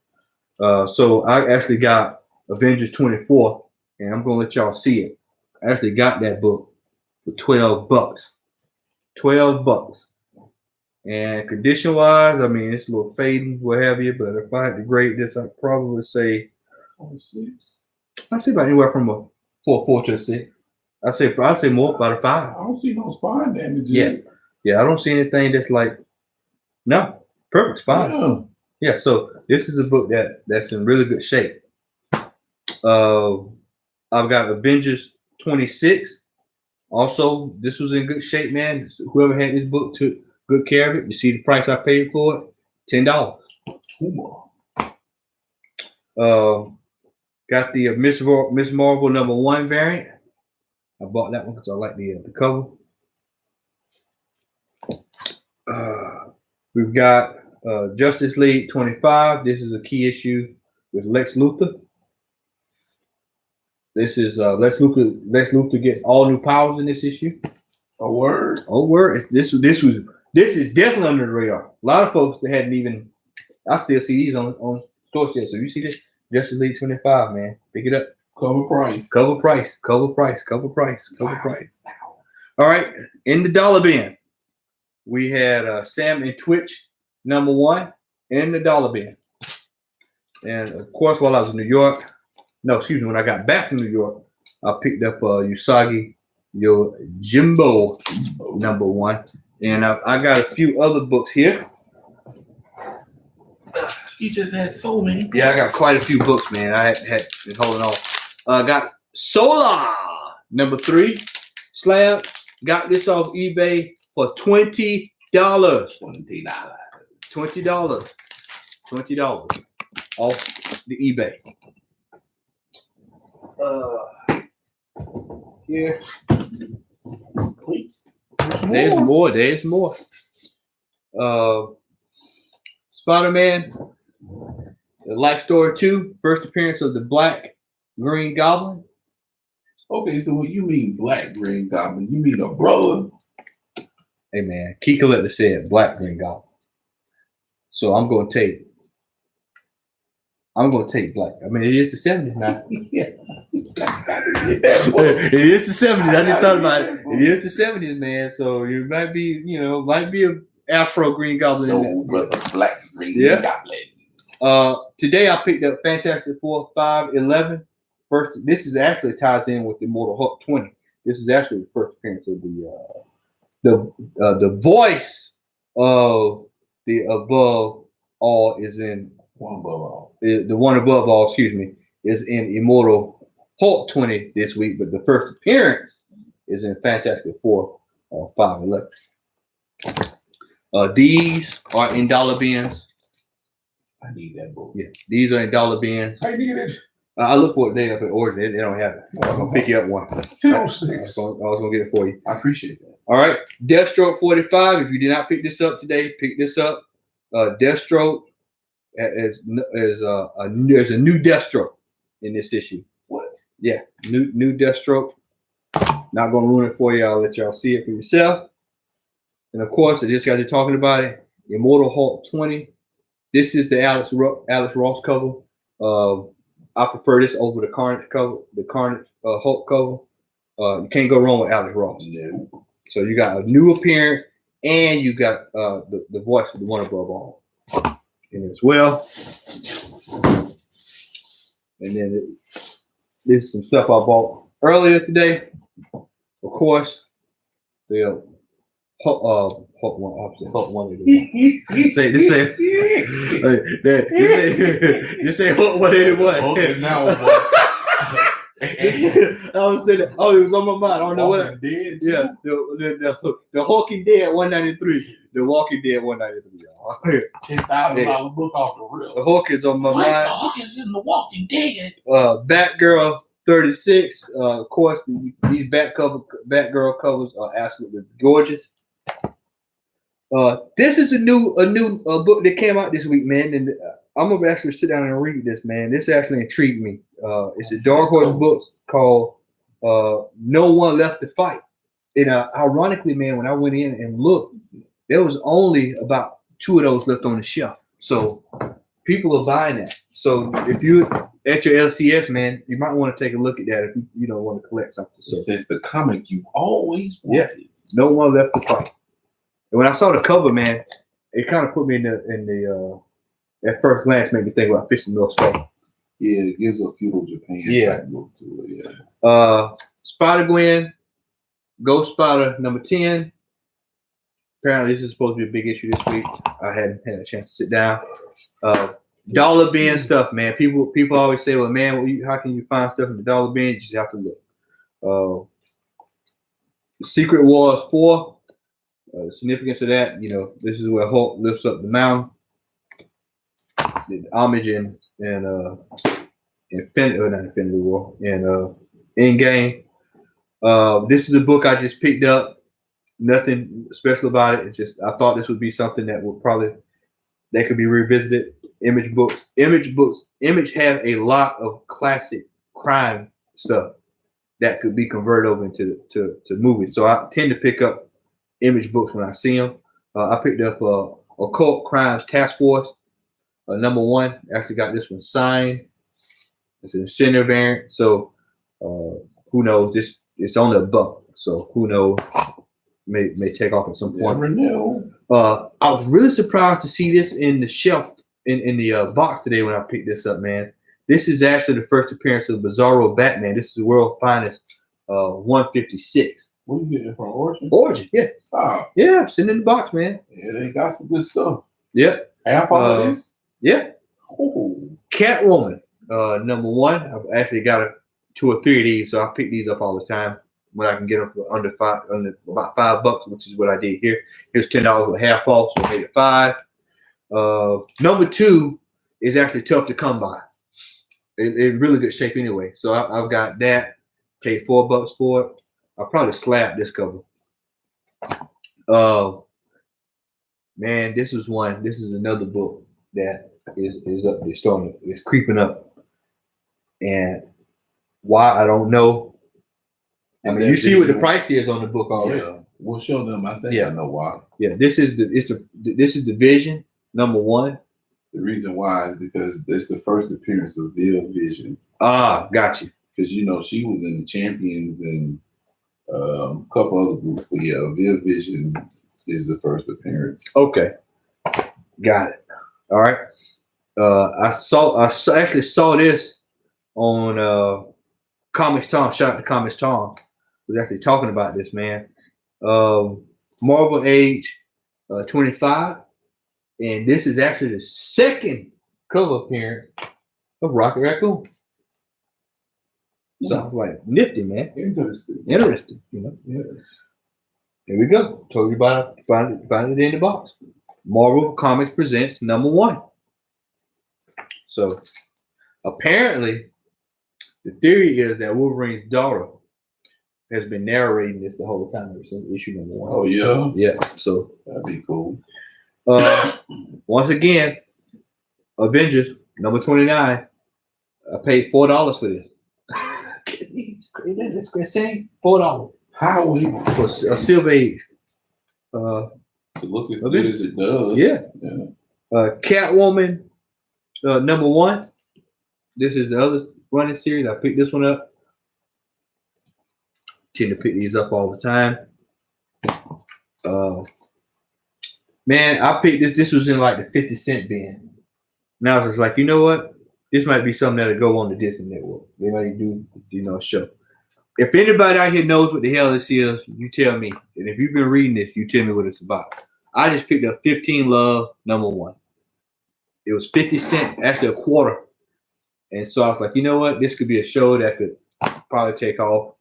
So I actually got Avengers 24, and I'm going to let y'all see it. I actually got that book for $12. $12. And condition wise, I mean, it's a little fading, what have you, but if I had to grade this, I'd probably say 6. I'd say about anywhere from a 4 to a 6. I'd say more, about a 5. I don't see no spine damage. Yeah, I don't see anything that's like, no, perfect spine. Yeah, so this is a book that's in really good shape. I've got Avengers 26. Also, this was in good shape, man. Whoever had this book took good care of it. You see the price I paid for it? $10. Got the Miss Marvel number 1 variant. I bought that one because I like the cover. We've got Justice League 25. This is a key issue with Lex Luthor. This is Lex Luthor gets all new powers in this issue. A word. This is definitely under the radar. A lot of folks that hadn't even. I still see these on store sales. So you see this Justice League 25, man. Pick it up. Cover price. All right, in the dollar bin, we had Sam and Twitch number 1 in the dollar bin, and of course, while I was in New York. When I got back from New York, I picked up Usagi Yojimbo number 1. And I got a few other books here. He just had so many. Yeah, I got quite a few books, man. I had been holding on. I got Solar number 3 slab. Got this off eBay for $20. $20 off the eBay. Here. Please. There's more. Spider-Man, the Life Story 2, first appearance of the Black Green Goblin. Okay, so when you mean Black Green Goblin, you mean a brother? Hey man, Key Collector said Black Green Goblin. So I'm gonna take Black. I mean, it is the 70s now. Yeah. that It is the 70s. I just thought about it. It is the 70s, man. So you might be, might be a Afro Green Goblin. Soul Brother Black Green Goblin. Today I picked up Fantastic Four 511. First, this is actually ties in with Immortal Hulk 20. This is actually the first appearance of the voice of the above all is in One above all. The one above all, excuse me, is in Immortal Hulk 20 this week, but the first appearance is in Fantastic Four 511. These are in dollar bins. I need that book. Yeah, these are in dollar bins. I need it. I look for it today up at Origin. They don't have it. I'm gonna pick you up one. I was gonna get it for you. I appreciate that. All right, Deathstroke 45. If you did not pick this up today, pick this up. Deathstroke there's a new Deathstroke in this issue. What? Yeah, new Deathstroke. Not gonna ruin it for you. I'll let y'all see it for yourself. And of course, I just got you talking about it. Immortal Hulk 20. This is the Alex Ross cover. I prefer this over the Carnage cover, the Carnage Hulk cover. You can't go wrong with Alex Ross. No. So you got a new appearance, and you got the voice of the one above all in it as well. And then this is some stuff I bought earlier today. Of course, the Hulk one. This say Hulk 181. Hulk is now it was on my mind. I don't know what. Dead, Yeah, the Walking Dead 193. The Walking Dead 193. Y'all. $10,000 book off the real. The Hulk is on my mind. The Hulk is in the Walking Dead. Batgirl 36. Of course, these Batgirl covers are absolutely gorgeous. This is a new book that came out this week, man, and I'm gonna actually sit down and read this, man. This actually intrigued me. It's a Dark Horse book called "No One Left to Fight." And ironically, man, when I went in and looked, there was only about 2 of those left on the shelf. So people are buying that. So if you at your LCS, man, you might want to take a look at that if you don't want to collect something. So it says the comic you've always wanted. Yeah, No One Left to Fight. And when I saw the cover, man, it kind of put me in the at first glance made me think about Fist of North Star. Yeah, it gives a feudal Japan type look to it. Yeah. Spider-Gwen, Ghost Spider number 10. Apparently, this is supposed to be a big issue this week. I hadn't had a chance to sit down. Dollar bin stuff, man. People always say, well, man, how can you find stuff in the dollar bin? You just have to look. Secret Wars 4. The significance of that, this is where Hulk lifts up the mountain. The homage in Infinity War and Endgame. This is a book I just picked up. Nothing special about it. It's just I thought this would be something that could be revisited. Image have a lot of classic crime stuff that could be converted over into movies. So I tend to pick up Image books when I see them. I picked up Occult Crimes Task Force number 1. Actually got this one signed. It's an center variant. So who knows? It's only $1. So who knows? May take off at some point. Never know. I was really surprised to see this in the shelf in the box today when I picked this up, man. This is actually the first appearance of Bizarro Batman. This is the world's finest 156. Where you get it from? Origin? Origin, yeah. Oh. Yeah, sitting in the box, man. Yeah, they got some good stuff. Yep. Half all of this? Yeah. Oh. Catwoman, number 1. I've actually got 2 or 3 of these, so I pick these up all the time when I can get them for under about $5, which is what I did here. Here's $10 with half off, so I made it $5. Number 2 is actually tough to come by. It's really good shape anyway. So I've got that. Paid $4 for it. I'll probably slap this cover. Man, this is another book that is up. It's creeping up. And why, I don't know. I mean, you see what the price is on the book already. Yeah, we'll show them. I think I know why. Yeah, this is the Vision number 1. The reason why is because it's the first appearance of Vision. Ah, got you. because she was in the Champions and a couple other groups. But yeah, Viv Vision is the first appearance. Okay, got it. All right. I actually saw this on Comics Tom. Shout out to Comics Tom. Was actually talking about this, man. Marvel Age 25, and this is actually the second cover appearance of Rocket Raccoon. Sounds like nifty, man. Interesting. Yeah. Here we go. Told you about it. Found it in the box. Marvel Comics presents #1. So apparently, the theory is that Wolverine's daughter has been narrating this the whole time since issue #1. Oh yeah. Yeah. So that'd be cool. Once again, Avengers #29. I paid $4 for this. Let's say $4. How we For a Silver Age. to look as good as it does. Yeah. Catwoman #1. This is the other running series. I picked this one up. Tend to pick these up all the time. Man, I picked this. This was in like the 50-cent bin. Now I was just like, you know what? This might be something that'll go on the Disney Network. They might do, a show. If anybody out here knows what the hell this is, you tell me. And if you've been reading this, you tell me what it's about. I just picked up 15 Love #1. It was 50 cents, actually a quarter. And so I was like, you know what? This could be a show that could probably take off.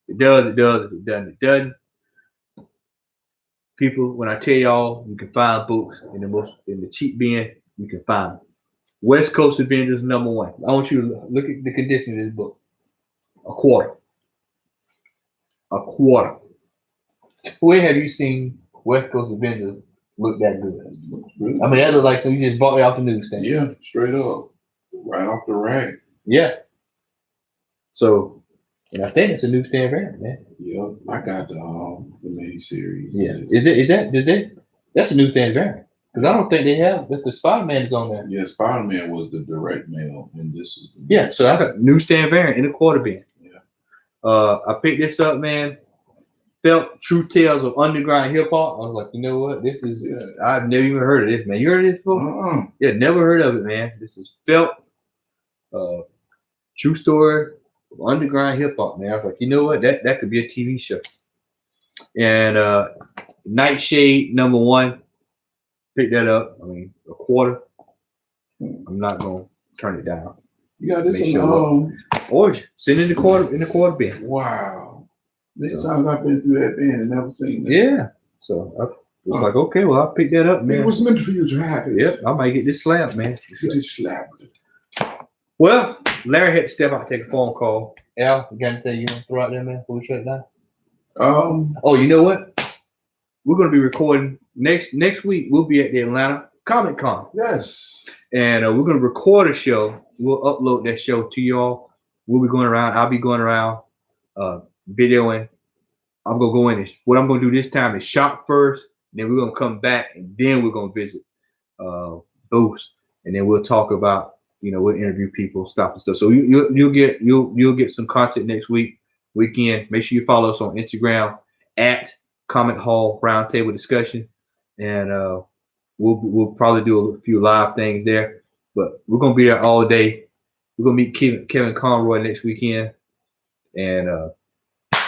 It does. If it doesn't. People, when I tell y'all, you can find books in the cheap bin, you can find them. West Coast Avengers #1. I want you to look at the condition of this book. A quarter. Where have you seen West Coast Avengers look that good? I mean, that looks like something you just bought it off the newsstand. Yeah, straight up. Right off the rack. Yeah. So, and I think it's a newsstand variant, man. Yep, I got the miniseries. Yeah. That's a newsstand variant. Because I don't think they have, if the Spider-Man is on there. Yeah, Spider-Man was the direct mail, and this is the yeah, so I got newsstand variant in a quarter bin. Yeah. I picked this up, man. Felt True Tales of Underground Hip Hop. I was like, you know what? This is, I've never even heard of this, man. You heard of this before? Yeah, never heard of it, man. This is Felt True Story of Underground Hip Hop, man. I was like, you know what? That could be a TV show. And Nightshade #1. Pick that up. I mean, a quarter. I'm not gonna turn it down. You got this one. Origin. Send in the quarter bin. Wow. Many times I've been through that bin and never seen that. Yeah. So I was like, okay, well, I'll pick that up, man. It was meant for you to have it. Yep, I might get this slab, man. Get this slab. Well, Larry had to step out and take a phone call. Al, you got anything you want to throw out there, man, before we shut it down? Oh, you know what? We're going to be recording next week. We'll be at the Atlanta Comic Con. Yes. And we're going to record a show. We'll upload that show to y'all. We'll be going around. I'll be going around videoing. I'm going to go in. What I'm going to do this time is shop first. Then we're going to come back. And then we're going to visit booths. And then we'll talk about, we'll interview people, stuff and stuff. So you'll get some content next weekend. Make sure you follow us on Instagram at Comic Hall Roundtable Discussion, and we'll probably do a few live things there. But we're gonna be there all day. We're gonna meet Kevin Conroy next weekend, and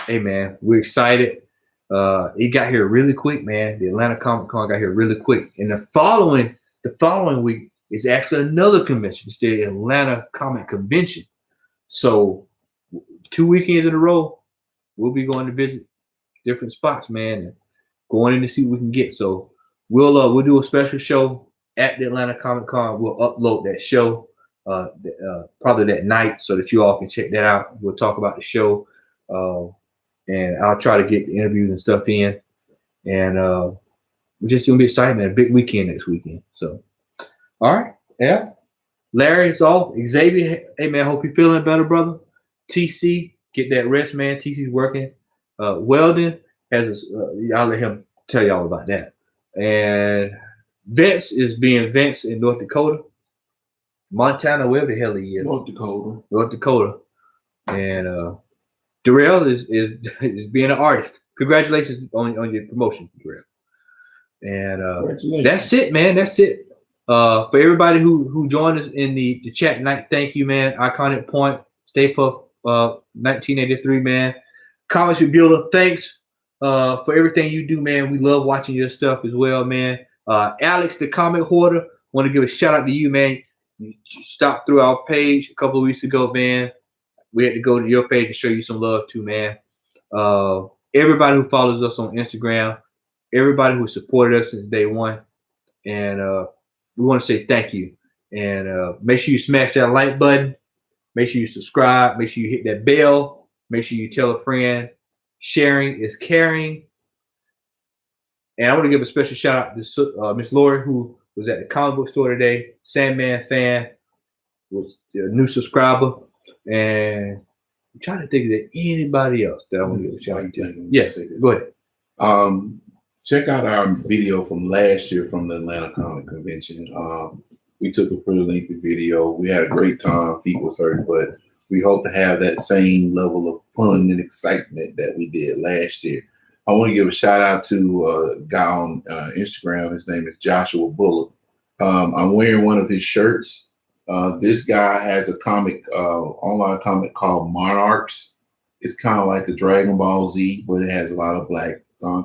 hey man, we're excited. It got here really quick, man. The Atlanta Comic Con got here really quick, and the following week is actually another convention. It's the Atlanta Comic Convention. So 2 weekends in a row, we'll be going to visit different spots, man, and going in to see what we can get. So we'll do a special show at the Atlanta Comic Con. We'll upload that show probably that night so that you all can check that out. We'll talk about the show, and I'll try to get the interviews and stuff in. And we're just gonna be excited, man. A big weekend next weekend. So, all right, yeah. Larry is off. Xavier, hey man, hope you're feeling better, brother. TC, get that rest, man. TC's working. Weldon has I'll let him tell y'all about that. And Vince is being Vince in North Dakota. Montana, wherever the hell he is. North Dakota. And Darrell is being an artist. Congratulations on your promotion, Darrell. And that's it, man. That's it. For everybody who joined us in the chat tonight, thank you, man. Iconic Point, Stay Puft, 1983, man. Comics Rebuilder, thanks for everything you do, man. We love watching your stuff as well, man. Alex, the comic hoarder, want to give a shout out to you, man. You stopped through our page a couple of weeks ago, man. We had to go to your page and show you some love too, man. Everybody who follows us on Instagram, everybody who supported us since day one, and we want to say thank you. And make sure you smash that like button. Make sure you subscribe. Make sure you hit that bell. Make sure you tell a friend. Sharing is caring. And I want to give a special shout out to Miss Lori, who was at the comic book store today. Sandman fan, was a new subscriber. And I'm trying to think of anybody else that I want to give a shout out to. Yes, go ahead. Check out our video from last year from the Atlanta Comic Convention. We took a pretty lengthy video. We had a great time. Feet was hurt, but we hope to have that same level of fun and excitement that we did last year. I want to give a shout out to a guy on Instagram. His name is Joshua Bullock. I'm wearing one of his shirts. This guy has a comic, online comic called Monarchs. It's kind of like a Dragon Ball Z, but it has a lot of black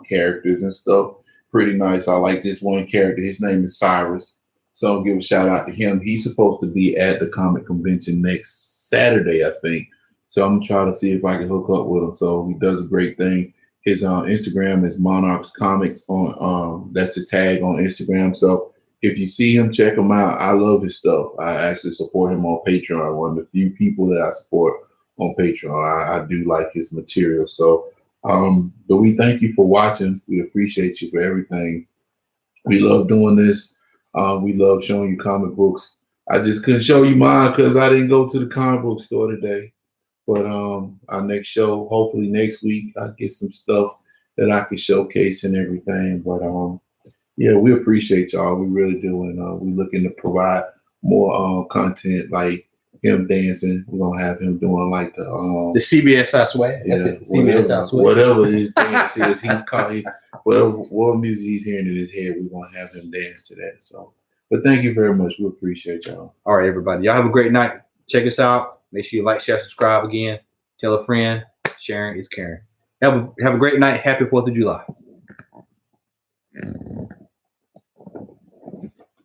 characters and stuff. Pretty nice. I like this one character. His name is Cyrus. So I'll give a shout out to him. He's supposed to be at the comic convention next Saturday, I think. So I'm gonna try to see if I can hook up with him. So he does a great thing. His Instagram is Monarchs Comics on that's his tag on Instagram. So if you see him, check him out. I love his stuff. I actually support him on Patreon. One of the few people that I support on Patreon. I do like his material. So but we thank you for watching. We appreciate you for everything. We love doing this. We love showing you comic books. I just couldn't show you mine because I didn't go to the comic book store today. But our next show, hopefully next week, I get some stuff that I can showcase and everything. But yeah, we appreciate y'all. We really do. And we're looking to provide more content like him dancing. We're gonna have him doing like the CBS I swear. Yeah, CBS I swear. Whatever his dance is, he's calling whatever music he's hearing in his head, we're gonna have him dance to that. So but thank you very much. We appreciate y'all. All right, everybody. Y'all have a great night. Check us out. Make sure you like, share, subscribe again. Tell a friend. Sharing is caring. Have a great night. Happy 4th of July.